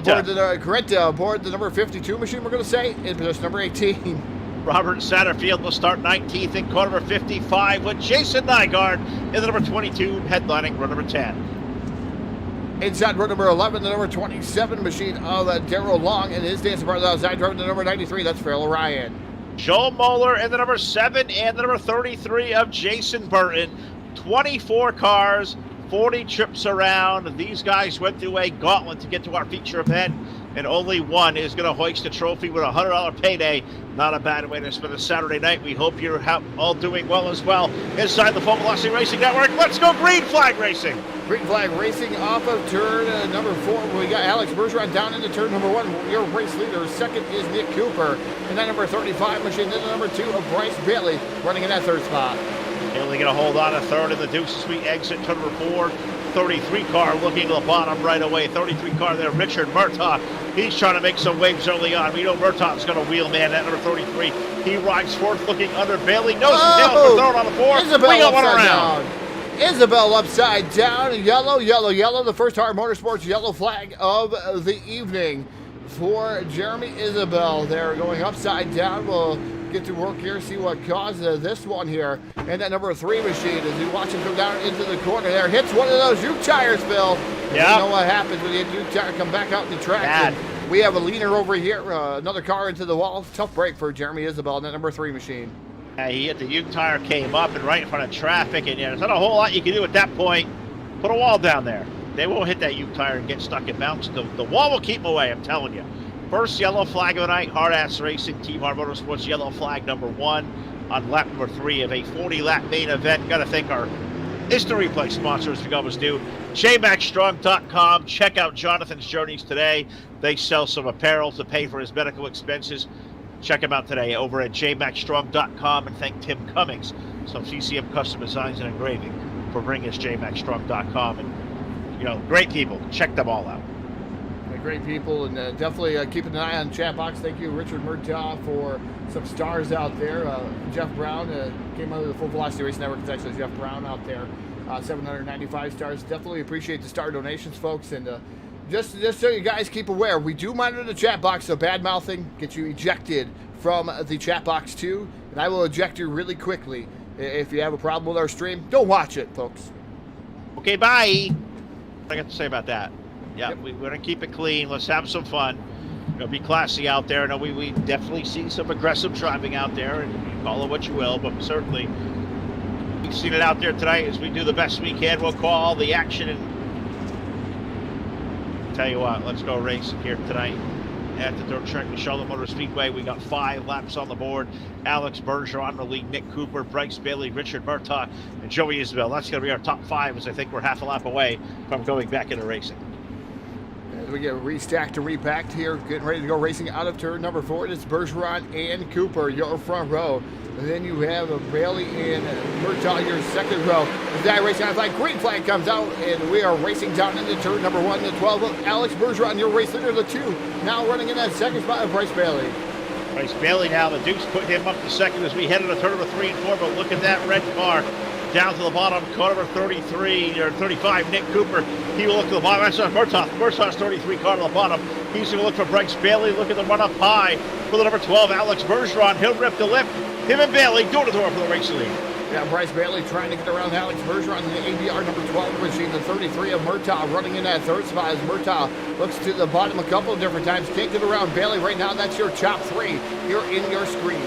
aboard the number 52 machine, we're going to say, in position number 18. Robert Satterfield will start 19th in car number 55 with Jason Nygaard in the number 22, headlining row number 10. Inside row number 11, the number 27 machine of Darrell Long and his dancing partner outside driving the number 93. That's Farrell Ryan. Joel Moeller in the number 7 and the number 33 of Jason Burton. 24 cars, 40 trips around. These guys went through a gauntlet to get to our feature event, and only one is going to hoist a trophy with a $100 payday. Not a bad way to spend a Saturday night. We hope you're all doing well as well. Inside the Full Velocity Racing Network, let's go Green Flag Racing. Green Flag Racing off of turn number 4. We got Alex Bergeron down into turn number 1. Your race leader. Second is Nick Cooper. And that number 35 machine. Then the number 2 of Bryce Bailey running in that third spot. Bailey going to hold on to third in the deuce as we exit turn number 4. 33 car looking to the bottom right away. 33 car there, Richard Murtaugh. He's trying to make some waves early on. We know Murtaugh's going to wheel man at number 33. He rides fourth looking under Bailey. Nose and tails for third on the 4. Isabel we got one around. Down. Isabel upside down. Yellow, yellow, yellow. The first Hard Motorsports yellow flag of the evening for Jeremy Isabel. They're going upside down. We'll get to work here, see what caused this one here. And that number 3 machine, as you watch him come down into the corner there, hits one of those Uke tires, Phil. Yeah. You know what happens when you hit Uke tire, come back out in the track. Bad. We have a leaner over here, another car into the wall. Tough break for Jeremy Isabel and that number 3 machine. He hit the Uke tire, came up and right in front of traffic, and there's not a whole lot you can do at that point. Put a wall down there. They won't hit that Uke tire and get stuck and bounce. The wall will keep them away, I'm telling you. First yellow flag of the night, Hard Ass Racing, Team Hard Motorsports yellow flag number 1 on lap number 3 of a 40-lap main event. Got to thank our instant replay sponsors, we always do. JMaxStrong.com. Check out Jonathan's Journeys today. They sell some apparel to pay for his medical expenses. Check him out today over at JMaxStrong.com, and thank Tim Cummings, some CCM Custom Designs and Engraving, for bringing us JMaxStrong.com. And, you know, great people. Check them all out. Great people, and definitely keeping an eye on chat box. Thank you, Richard Murtaugh, for some stars out there. Jeff Brown came out of the Full Velocity Racing Network. It's actually Jeff Brown out there. 795 stars. Definitely appreciate the star donations, folks. And just so you guys keep aware, we do monitor the chat box, so bad mouthing gets you ejected from the chat box too. And I will eject you really quickly if you have a problem with our stream. Don't watch it, folks. Okay, bye. What I got to say about that. Yeah, yep. We're going to keep it clean. Let's have some fun. You know, be classy out there. No, we definitely see some aggressive driving out there, and you call it what you will, but certainly we've seen it out there tonight as we do the best we can. We'll call the action, and tell you what, let's go racing here tonight at the dirt track, Charlotte Motor Speedway. We got 5 laps on the board. Alex Bergeron on the lead, Nick Cooper, Bryce Bailey, Richard Murtaugh, and Joey Isabel. That's going to be our top 5, as I think we're half a lap away from going back into racing. As we get restacked and repacked here, getting ready to go racing out of turn number 4. It's Bergeron and Cooper, your front row. And then you have Bailey and Murtaugh, your second row. As that racing out like green flag comes out, and we are racing down into turn number 1. The 12 of Alex Bergeron, your race leader. The 2 now running in that second spot of Bryce Bailey. Bryce Bailey now, the Dukes put him up to second as we head into turn number 3 and 4. But look at that red car down to the bottom. Car number 33 or 35, Nick Cooper. He will look to the bottom. That's Murtaugh. Murtaugh's 33 car to the bottom. He's going to look for Bryce Bailey. Look at the run up high for the number 12, Alex Bergeron. He'll rip the lip. Him and Bailey door to door for the race lead. Yeah, Bryce Bailey trying to get around Alex Bergeron in the ABR number 12 machine. The 33 of Murtaugh running in that third spot as Murtaugh looks to the bottom a couple of different times. Can't get around Bailey right now. That's your top three here in your screen.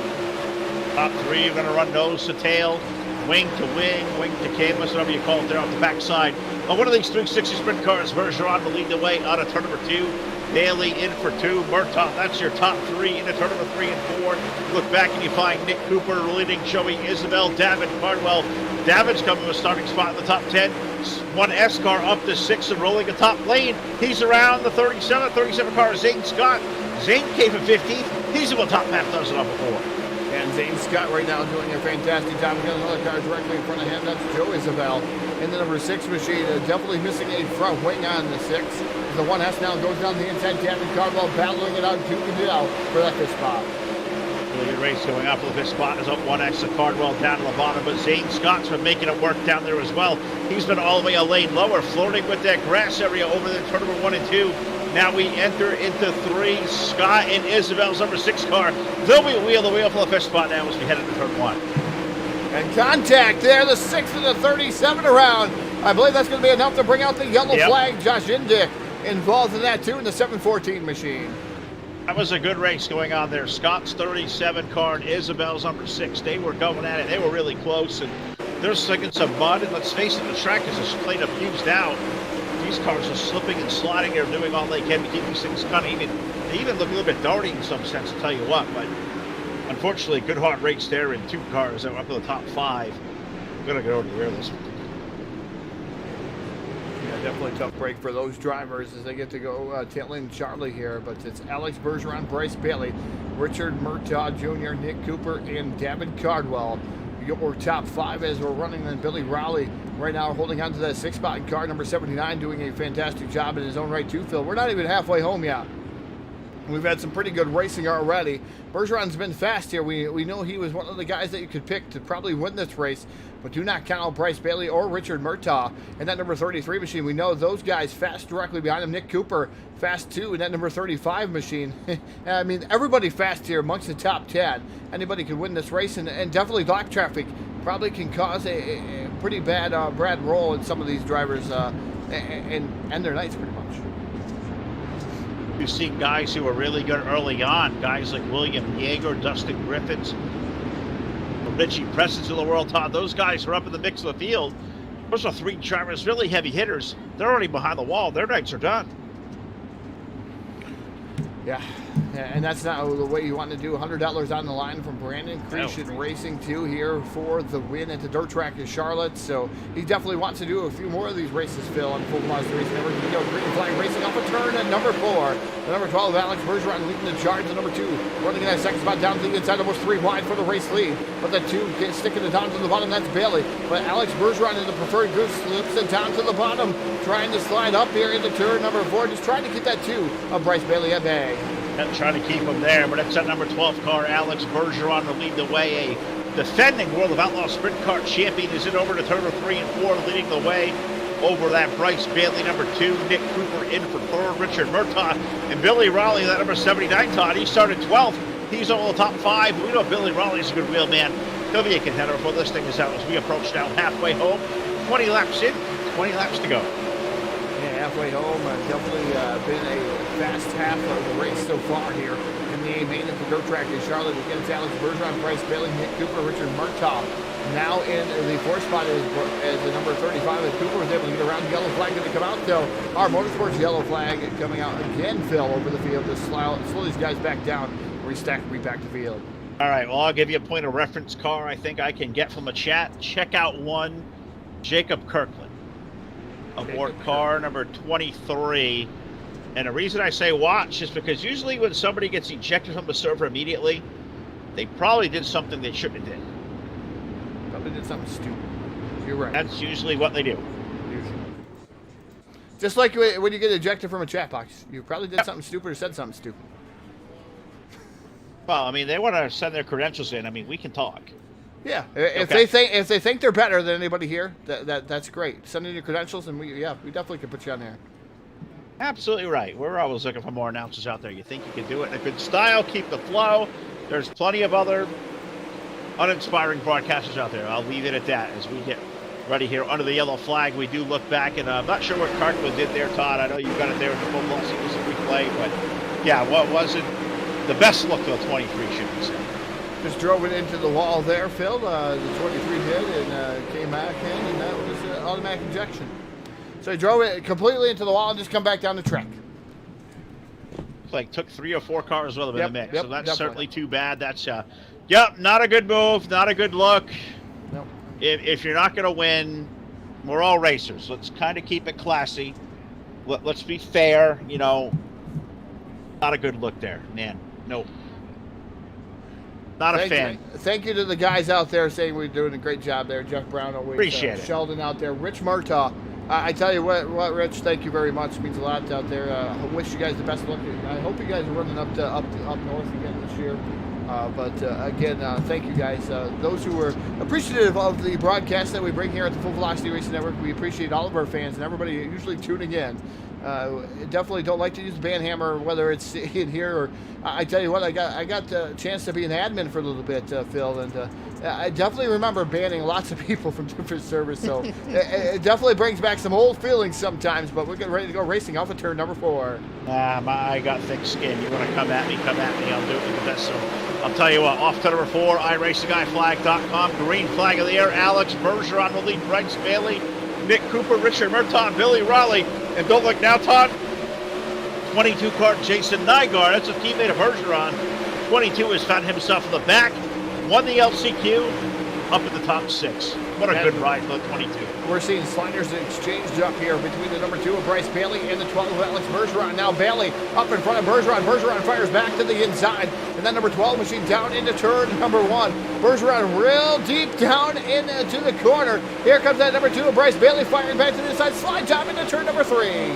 Top three, you're going to run nose to tail, wing to canvas, whatever you call it there off the backside. On one of these 360 sprint cars, Bergeron will lead the way out of turn number 2. Bailey in for 2. Murtaugh, that's your top three into turn number 3 and 4. Look back and you find Nick Cooper leading Joey Isabel, David Cardwell. David's coming with a starting spot in the top 10. One S car up to 6 and rolling a top lane. He's around the 37 car, Zane Scott. Zane came from 15th. He's about top half dozen up before. And Zane Scott right now doing a fantastic job. We got another car directly in front of him. That's Joe Isabel in the number 6 machine. Definitely missing a front wing on the 6. The 1S now goes down the inside. David Cardwell battling it out to Cadell for that 5th spot. Really good race going up for the 5th spot is up 1X of Cardwell down to the bottom, but Zane Scott's been making it work down there as well. He's been all the way a lane lower, flirting with that grass area over there, turn number 1 and 2. Now we enter into 3. Scott and Isabel's number 6 car. They'll be wheel to wheel for the 5th spot now as we head into turn 1. And contact there, the 6th and the 37 around. I believe that's going to be enough to bring out the yellow flag. Josh Indick involved in that too in the 714 machine. That was a good race going on there. Scott's 37 car and Isabel's number 6. They were going at it. They were really close, and they're sticking some mud. And let's face it, the track is just plain up used out. These cars are slipping and sliding. They're doing all they can to keep these things kind of they even look a little bit darty in some sense, to tell you what. But unfortunately, good hard race there in 2 cars that were up to the top 5. I'm going to go over to the rear of this one. Yeah, definitely tough break for those drivers as they get to go tailing Charlie here. But it's Alex Bergeron, Bryce Bailey, Richard Murtaugh Jr., Nick Cooper, and David Cardwell. Your top 5 as we're running. Then Billy Rowley right now holding on to that 6th spot in car number 79, doing a fantastic job in his own right too, Phil. We're not even halfway home yet. We've had some pretty good racing already. Bergeron's been fast here. We know he was one of the guys that you could pick to probably win this race, but do not count out Bryce Bailey or Richard Murtaugh in that number 33 machine. We know those guys fast directly behind him. Nick Cooper fast too in that number 35 machine. I mean, everybody fast here amongst the top 10. Anybody can win this race, and definitely black traffic probably can cause a pretty bad roll in some of these drivers and end their nights pretty much. You've seen guys who are really good early on, guys like William Yeager, Dustin Griffiths, Richie Preston's of the world, Todd. Those guys are up in the mix of the field. Those are 3 drivers, really heavy hitters. They're already behind the wall. Their nights are done. Yeah, and that's not the way you want to do. $100 on the line from Brandon Cretion Racing 2 here for the win at the dirt track in Charlotte. So he definitely wants to do a few more of these races, Phil, on Full Monster Racing Network. We go green flag racing off a turn at number 4. The number 12, Alex Bergeron leading the charge. The number 2 running in that 2nd spot down to the inside, almost 3 wide for the race lead. But the 2 sticking it down to the bottom, that's Bailey. But Alex Bergeron in the preferred group slips it down to the bottom, trying to slide up here into turn number 4, just trying to get that 2 of Bryce Bailey at bay. Trying to keep him there, but it's that number 12 car, Alex Bergeron, to lead the way. A defending World of Outlaw Sprint Car champion is in over to turn number 3 and 4, leading the way over that Bryce Bailey, number 2. Nick Cooper in for 3rd, Richard Murtaugh, and Billy Rowley, that number 79, Todd. He started 12th. He's over the top 5. We know Billy Rowley's a good wheel man. He'll be a contender before this thing is out as we approach now halfway home. 20 laps in, 20 laps to go. Yeah, halfway home. Definitely been a fast half of the race so far here in the A main at the dirt track in Charlotte. Again, it's Alex Bergeron, Bryce Bailey, Nick Cooper, Richard Murtaugh. Now in the 4th spot is the number 35. And Cooper was able to get around. Yellow flag going to come out, though. Our Motorsports yellow flag coming out again, Phil, over the field to slow these guys back down, restack, repack the field. All right, well, I'll give you a point of reference car I think I can get from the chat. Check out 1, Jacob Kirkland. Aboard car number 23. And the reason I say watch is because usually when somebody gets ejected from the server immediately, they probably did something they shouldn't have did. Probably did something stupid. You're right. That's usually what they do. Usually. Just like when you get ejected from a chat box. You probably did something stupid or said something stupid. Well, I mean, they want to send their credentials in. I mean, we can talk. Yeah, if they think they're better than anybody here, that's great. Send in your credentials, and we definitely can put you on there. Absolutely right. We're always looking for more announcers out there. You think you can do it in a good style, keep the flow. There's plenty of other uninspiring broadcasters out there. I'll leave it at that as we get ready here under the yellow flag. We do look back, and I'm not sure what Cartwell did there, Todd. I know you got it there in the full velocity replay, but yeah, what wasn't the best look of the 23, should we say. Just drove it into the wall there, Phil. The 23 did, and came back in, and that was automatic injection. So he drove it completely into the wall and just come back down the track. Like took 3 or 4 cars with him in the mix, so that's definitely. certainly too bad. That's not a good move, not a good look. Nope. If you're not going to win, we're all racers. Let's kind of keep it classy. Let's be fair. You know, not a good look there, man. Nope. Not a fan. Thank you to the guys out there saying we're doing a great job there. Jeff Brown always. Appreciate it. Sheldon out there. Rich Murtaugh. I tell you what, Rich, thank you very much. It means a lot out there. I wish you guys the best of luck. I hope you guys are running up north again this year. Again, thank you guys. Those who are appreciative of the broadcast that we bring here at the Full Velocity Racing Network, we appreciate all of our fans and everybody usually tuning in. Definitely don't like to use the band hammer, whether it's in here or I tell you what, I got the chance to be an admin for a little bit, Phil, and I definitely remember banning lots of people from different servers. So it definitely brings back some old feelings sometimes. But we're getting ready to go racing off of turn number 4. I got thick skin. You want to come at me? I'll do it with the best. So I'll tell you what. Off turn number 4, iRacingGuyFlag.com. Green flag of the air. Alex Bergeron will lead. Bryce Bailey, Nick Cooper, Richard Murtaugh, Billy Raleigh. And don't look now, Todd. 22 car Jason Nygaard. That's a teammate of Bergeron. 22 has found himself in the back. Won the LCQ. Up in the top 6. What a good ride for the 22. We're seeing sliders exchanged up here between the number 2 of Bryce Bailey and the 12 of Alex Bergeron. Now Bailey up in front of Bergeron. Bergeron fires back to the inside. And then number 12 machine down into turn number 1. Bergeron real deep down into the corner. Here comes that number 2 of Bryce Bailey firing back to the inside. Slide job into turn number 3.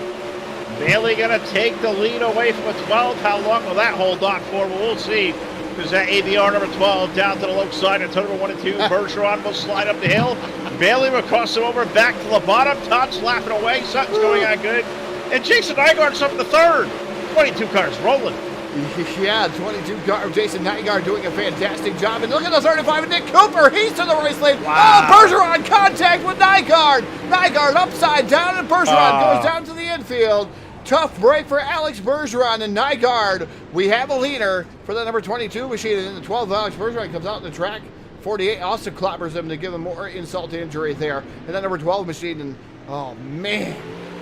Bailey going to take the lead away from the 12. How long will that hold on for? Well, we'll see. Because that ABR number 12 down to the low side and turn number 1 and 2. Bergeron will slide up the hill. Bailey will cross him over back to the bottom. Todd's laughing away. Something's going on good. And Jason Nygaard's up in the 3rd. 22 cars rolling. Yeah, 22 car Jason Nygaard doing a fantastic job. And look at the 35 of Nick Cooper. He's to the race lane. Wow. Oh, Bergeron contact with Nygaard. Nygaard upside down and Bergeron goes down to the infield. Tough break for Alex Bergeron and Nygaard. We have a leader for the number 22 machine, and then the 12 Alex Bergeron comes out on the track. 48 also clobbers him to give him more insult to injury there. And then number 12 machine, and oh man,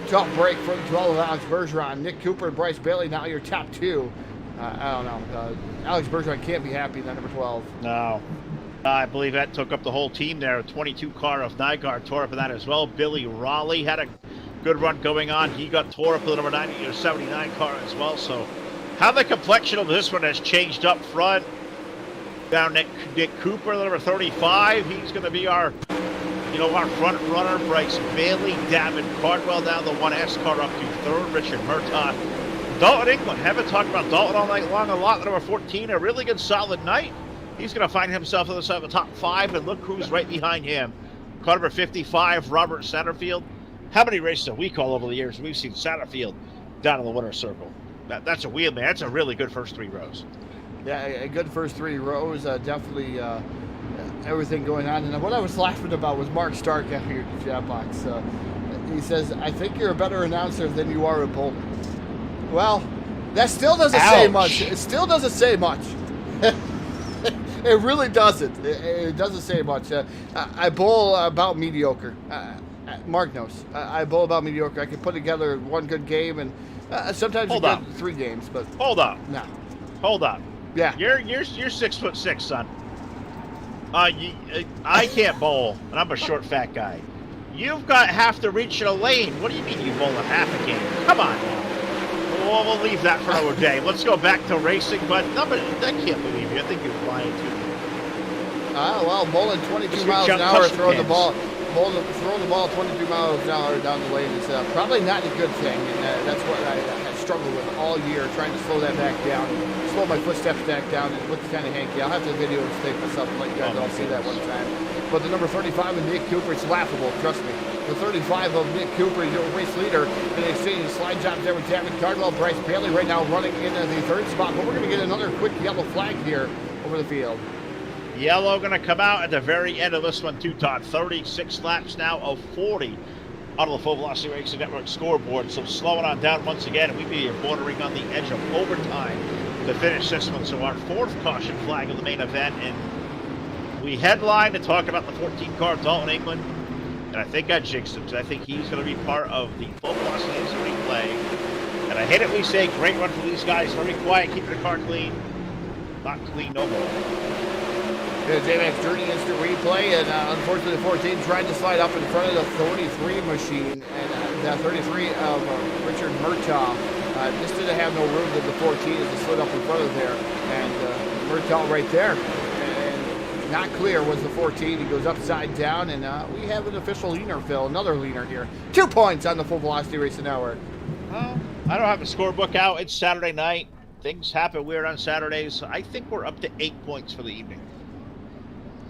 tough break for the 12 Alex Bergeron. Nick Cooper and Bryce Bailey now your top 2. I don't know. Alex Bergeron can't be happy in that number 12. No. I believe that took up the whole team there. 22 car of Nygaard tore up in that as well. Billy Raleigh had a good run going on. He got tore up with the number 90 or 79 car as well. So how the complexion of this one has changed up front. Down Nick Cooper, the number 35. He's going to be our front runner. Bryce Bailey, Davin Cardwell down the 1S car up to 3rd. Richard Murtaugh. Dalton England. Haven't talked about Dalton all night long a lot. The number 14, a really good solid night. He's going to find himself on the side of the top 5, and look who's right behind him. Car number 55, Robert Satterfield. How many races have we called over the years? We've seen Satterfield down in the winner's circle. That's a wheel, man. That's a really good first 3 rows. Yeah, a good first 3 rows. Definitely everything going on. And what I was laughing about was Mark Stark out here in the chat box. He says, I think you're a better announcer than you are a bowler. Well, that still doesn't say much. It still doesn't say much. It really doesn't. It doesn't say much. I bowl about mediocre. Mark knows. I bowl about mediocre. I can put together one good game, and sometimes you get 3 games. But hold up. No. Hold up. Yeah. You're 6'6", son. I can't bowl, and I'm a short, fat guy. You've got half the reach in a lane. What do you mean you bowl a half a game? Come on now. Well, we'll leave that for another day. Let's go back to racing. But I can't believe you. I think you're lying to me. Well, bowling 22 miles an hour, throwing the ball 22 miles an hour down the lane is probably not a good thing. And that's what I struggled with all year, trying to slow that back down, slow my footsteps back down. It looks kind of hanky. I'll have to video and tape this up and let you guys all see that one time. But the number 35 of Nick Cooper, it's laughable, trust me. The 35 of Nick Cooper, your race leader, in exchange slide job there with Davin Cardwell. Bryce Bailey right now running into the 3rd spot. But we're going to get another quick yellow flag here over the field. Yellow going to come out at the very end of this one, too, Todd. 36 laps now of 40 out of the Full Velocity Racing Network scoreboard. So slowing on down once again, and we be bordering on the edge of overtime to finish this one. So our fourth caution flag of the main event, and we headline to talk about the 14 car Dalton England. And I think I jinxed him, because I think he's going to be part of the Full Velocity Racing replay. And I hate it, we say, great run for these guys. Very quiet, keeping the car clean. Not clean no more. The J-Max Journey Instant Replay, and unfortunately 14 tried to slide up in front of the 33 machine, and the 33 of Richard Murtaugh just didn't have no room to the 14 as it slid up in front of there, and Murtaugh right there, and not clear was the 14. He goes upside down, and we have an official leaner, Phil, another leaner here. 2 points on the Full Velocity Racing Network. Well, I don't have a scorebook out. It's Saturday night. Things happen weird on Saturdays. I think we're up to 8 points for the evening.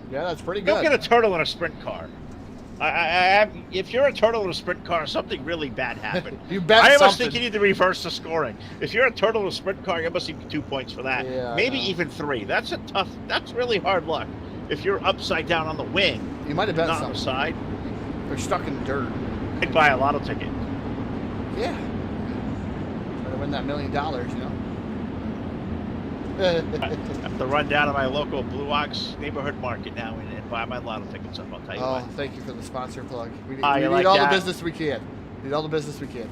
Yeah, that's pretty good. Don't get a turtle in a sprint car. If you're a turtle in a sprint car, something really bad happened. You bet I almost something. think you need to reverse the scoring. If you're a turtle in a sprint car, you must need 2 points for that. Yeah, maybe even 3. That's really hard luck. If you're upside down on the wing, You might have bet not on the something. side, They're stuck in the dirt. I'd buy a lotto ticket. Yeah. Try to win that $1 million, you know? I have to run down to my local Blue Ox neighborhood market now and buy my lotto tickets up, I'll tell you what. Thank you for the sponsor plug. We You need like all that? the business we can. Need all the business we can.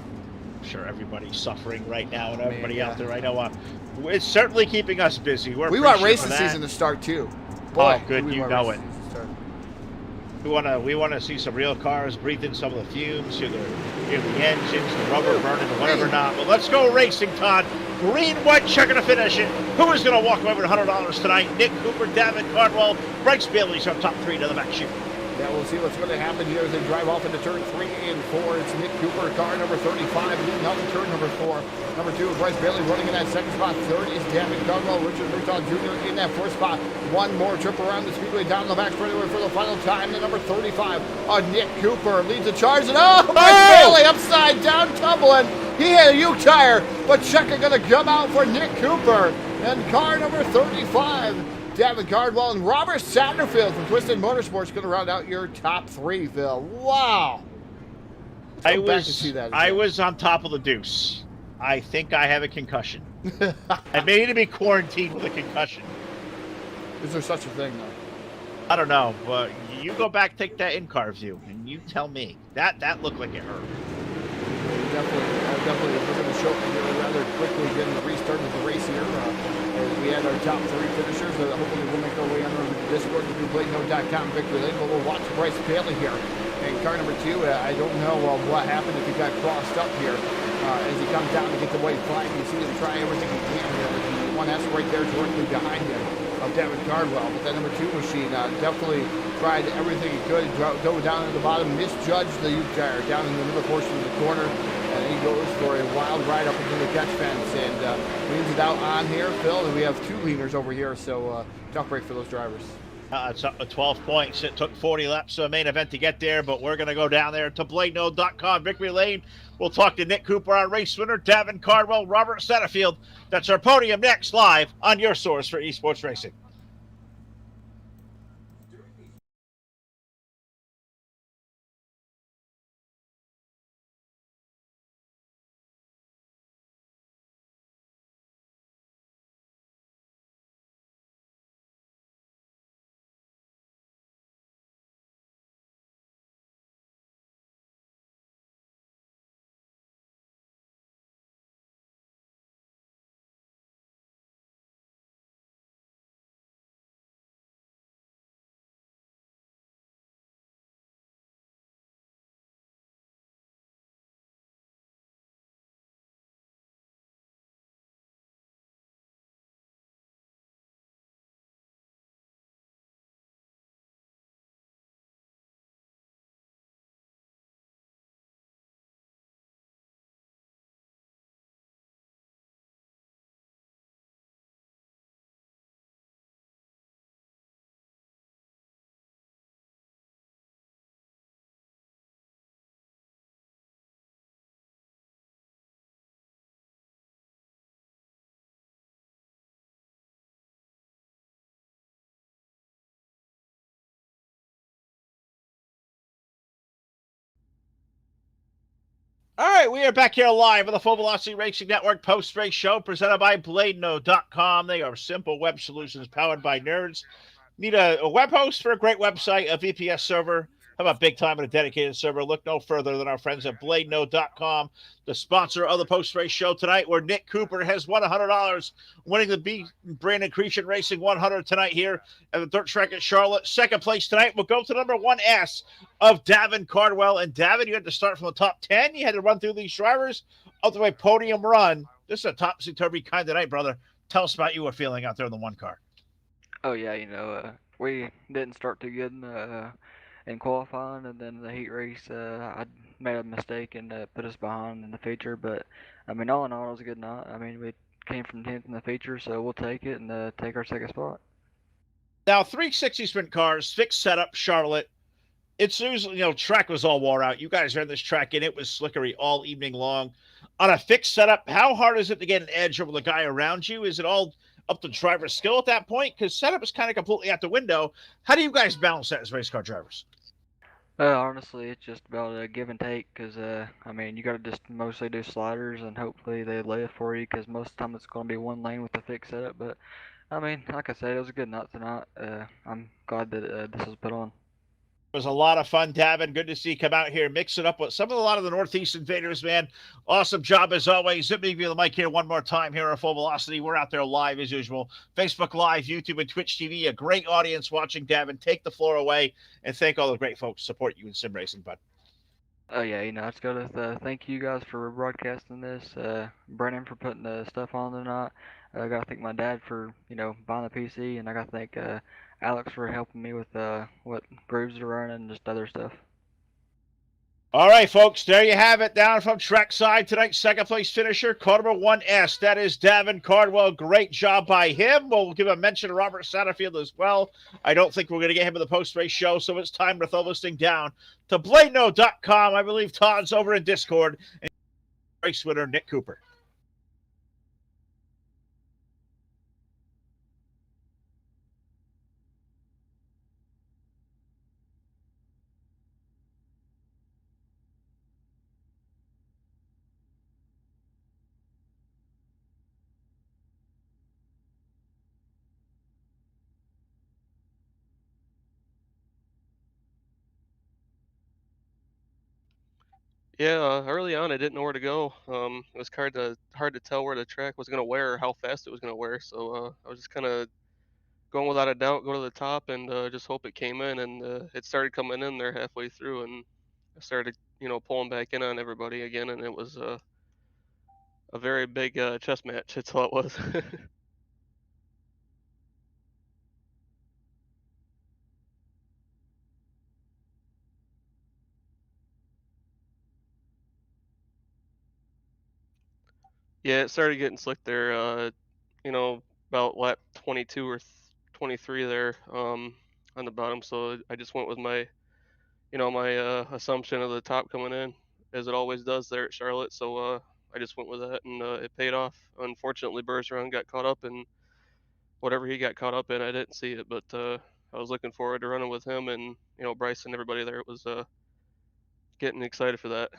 I'm sure everybody's suffering right now, and Man, everybody yeah. out there, I know, it's certainly keeping us busy. We want racing season season to start too. Oh, good, we you want know racing it. season to start. We want to see some real cars, breathe in some of the fumes, hear the engines, the rubber burning, or whatever not. But let's go racing, Todd. Green, white, checking to finish it. Who is going to walk away with $100 tonight? Nick Cooper, David Cardwell, Bryce Bailey's our top 3 to the back chute. Yeah, we'll see what's going to happen here as they drive off into turn 3 and 4. It's Nick Cooper, car number 35, leading out in turn number 4. Number 2, Bryce Bailey running in that second spot. Third is David Cardwell, Richard Murtaugh Jr. in that fourth spot. One more trip around the speedway down the back straightaway for the final time. The number 35, Nick Cooper leads the charge. And Bryce Bailey upside down tumbling. He had a U tire, but Checker going to come out for Nick Cooper. And car number 35. David Cardwell and Robert Satterfield from Twisted Motorsports going to round out your top 3, Phil. Wow. I was on top of the deuce. I think I have a concussion. I may need to be quarantined with a concussion. Is there such a thing, though? I don't know, but you go back, take that in-car view, and you tell me. That looked like it hurt. Definitely, we're going to show you here rather quickly getting the restart of the race here. We had our top 3 finishers. Hopefully we'll make our way under the Discord to BladeNote.com victory lane, but we'll watch Bryce Bailey here. And car number 2, I don't know what happened if he got crossed up here. As he comes down to get the white flag, you see him try everything he can here. The 1S right there directly behind him of David Cardwell. But that number 2 machine definitely tried everything he could. Dove down at the bottom, misjudged the U-tire down in the middle portion of the corner. And he goes for a wild ride up into the catch fence and leaves it out on here, Phil. And we have 2 leaners over here, so tough break for those drivers. It's up to 12 points. It took 40 laps to the main event to get there, but we're going to go down there to BladeNote.com victory lane. We'll talk to Nick Cooper, our race winner, Davin Cardwell, Robert Satterfield. That's our podium next, live on your source for esports racing. All right, we are back here live on the Full Velocity Racing Network post-race show presented by BladeNode.com. They are simple web solutions powered by nerds. Need a web host for a great website, a VPS server? How about big time and a dedicated server? Look no further than our friends at BladeNode.com, the sponsor of the post-race show tonight, where Nick Cooper has won $100, winning the B Brandon Cretion Racing 100 tonight here at the dirt track at Charlotte. Second place tonight will go to number 1S of Davin Cardwell. And Davin, you had to start from the top 10. You had to run through these drivers up to a podium run. This is a topsy-turvy kind of night, brother. Tell us about you were feeling out there in the one car. Oh yeah, we didn't start too good in qualifying, and then the heat race, I made a mistake and put us behind in the feature. But I mean, all in all, it was a good night. I mean, we came from 10th in the feature, so we'll take it and take our second spot. Now, 360 sprint cars, fixed setup, Charlotte. It's usually, track was all wore out. You guys ran this track and it was slickery all evening long. On a fixed setup, how hard is it to get an edge over the guy around you? Is it all up to driver's skill at that point? Because setup is kind of completely out the window. How do you guys balance that as race car drivers? Honestly, it's just about a give and take, because I mean, you got to just mostly do sliders and hopefully they lay it for you, because most of the time it's going to be one lane with the fixed setup. But I mean, like I said, it was a good night tonight. I'm glad that this was put on. It was a lot of fun, Davin. Good to see you come out here, mix it up with a lot of the Northeast Invaders, man. Awesome job as always. Let me give you the mic here one more time here at Full Velocity. We're out there live as usual. Facebook Live, YouTube, and Twitch TV. A great audience watching, Davin. Take the floor away and thank all the great folks who support you in sim racing, bud. Oh yeah, I just gotta thank you guys for broadcasting this, Brennan for putting the stuff on tonight. I gotta thank my dad for buying the PC, and I gotta thank Alex for helping me with what grooves to run and just other stuff. All right, folks, there you have it. Down from trackside tonight, second place finisher, car number 1S. That is Davin Cardwell. Great job by him. We'll give a mention to Robert Satterfield as well. I don't think we're going to get him in the post-race show, so it's time to throw this thing down to BladeNode.com. I believe Todd's over in Discord. And race winner, Nick Cooper. Yeah, early on I didn't know where to go. It was hard to tell where the track was gonna wear or how fast it was gonna wear. So I was just kind of going without a doubt, go to the top and just hope it came in. And it started coming in there halfway through, and I started pulling back in on everybody again, and it was a very big chess match. That's all it was. Yeah, it started getting slick there. About lap 22 or 23 there on the bottom. So I just went with my assumption of the top coming in, as it always does there at Charlotte. So I just went with that, and it paid off. Unfortunately, Bergeron got caught up in whatever he got caught up in. I didn't see it, but I was looking forward to running with him and Bryce and everybody there. It was getting excited for that.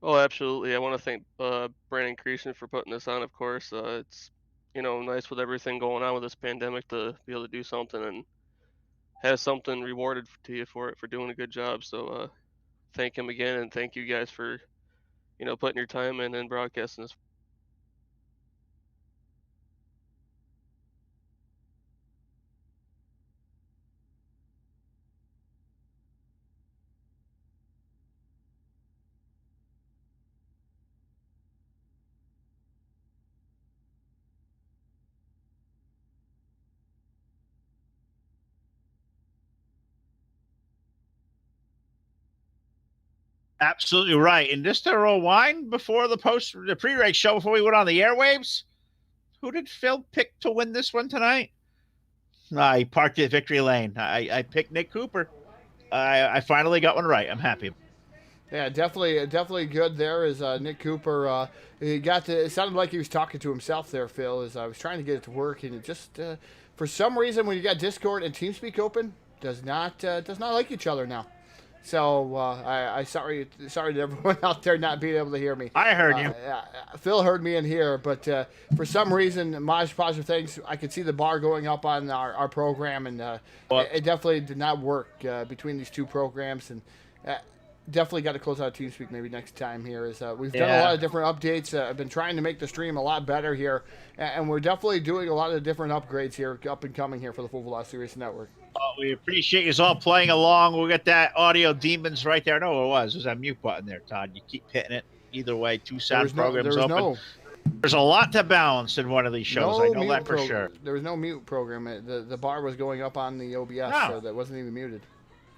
Oh, absolutely. I want to thank Brandon Creason for putting this on. Of course, it's nice with everything going on with this pandemic to be able to do something and have something rewarded to you for it for doing a good job. So thank him again, and thank you guys for putting your time in and broadcasting this. Absolutely right. And just to rewind before the pre-race show, before we went on the airwaves, who did Phil pick to win this one tonight? I parked at victory lane. I picked Nick Cooper. I finally got one right. I'm happy. Yeah, definitely good there is Nick Cooper. He got to, it sounded like he was talking to himself there, Phil, as I was trying to get it to work, and it just, for some reason, when you got Discord and TeamSpeak open, does not like each other now. So I sorry to everyone out there not being able to hear me. I heard you. Phil heard me in here, but for some reason, Maj Positive Things, I could see the bar going up on our program, and it definitely did not work between these two programs, and definitely got to close out TeamSpeak maybe next time here. We've done a lot of different updates. I've been trying to make the stream a lot better here, and we're definitely doing a lot of different upgrades here, up and coming here for the Full Velocity Racing Network. We appreciate you all playing along. We'll get that audio demons right there. No, it was. There's that mute button there, Todd. You keep hitting it. Either way, two sound programs open. There's a lot to balance in one of these shows. I know that for sure. There was no mute program. The bar was going up on the OBS, so that wasn't even muted.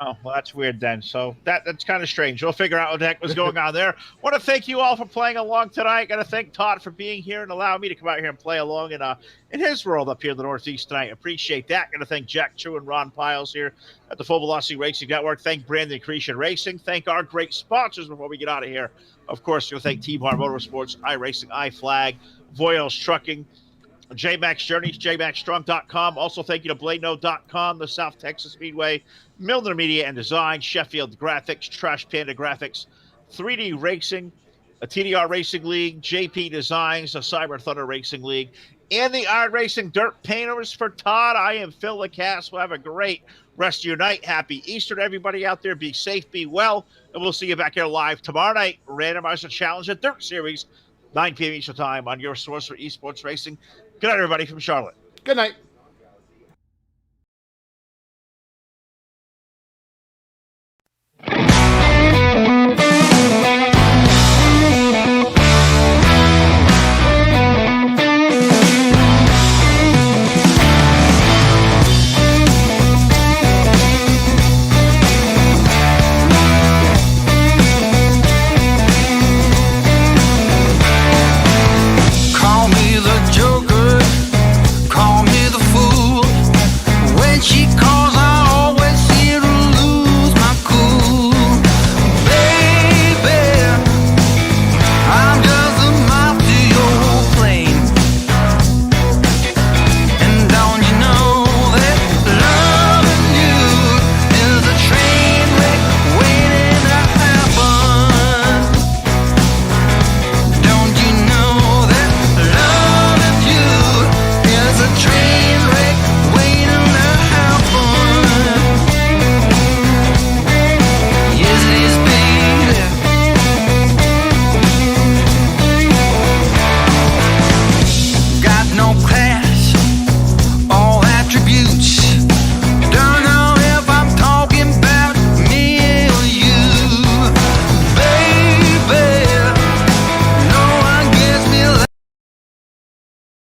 Oh, well, that's weird then. So that's kind of strange. We'll figure out what the heck was going on there. Want to thank you all for playing along tonight. Got to thank Todd for being here and allowing me to come out here and play along in his world up here in the Northeast tonight. Appreciate that. Got to thank Jack True and Ron Piles here at the Full Velocity Racing Network. Thank Brandon Creation Racing. Thank our great sponsors before we get out of here. Of course, we'll thank T-Bar Motorsports, iRacing, iFlag, Voiles Trucking, JMax Journeys, jmaxstrong.com. Also, thank you to BladeNode.com, the South Texas Speedway, Milner Media and Design, Sheffield Graphics, Trash Panda Graphics, 3D Racing, a TDR Racing League, JP Designs, a Cyber Thunder Racing League, and the Iron Racing Dirt Painters. For Todd, I am Phil LaCasse. We'll have a great rest of your night. Happy Easter to everybody out there. Be safe, be well, and we'll see you back here live tomorrow night. Randomizer Challenge at Dirt Series, 9 p.m. Eastern Time on your source for esports racing. Good night, everybody from Charlotte. Good night.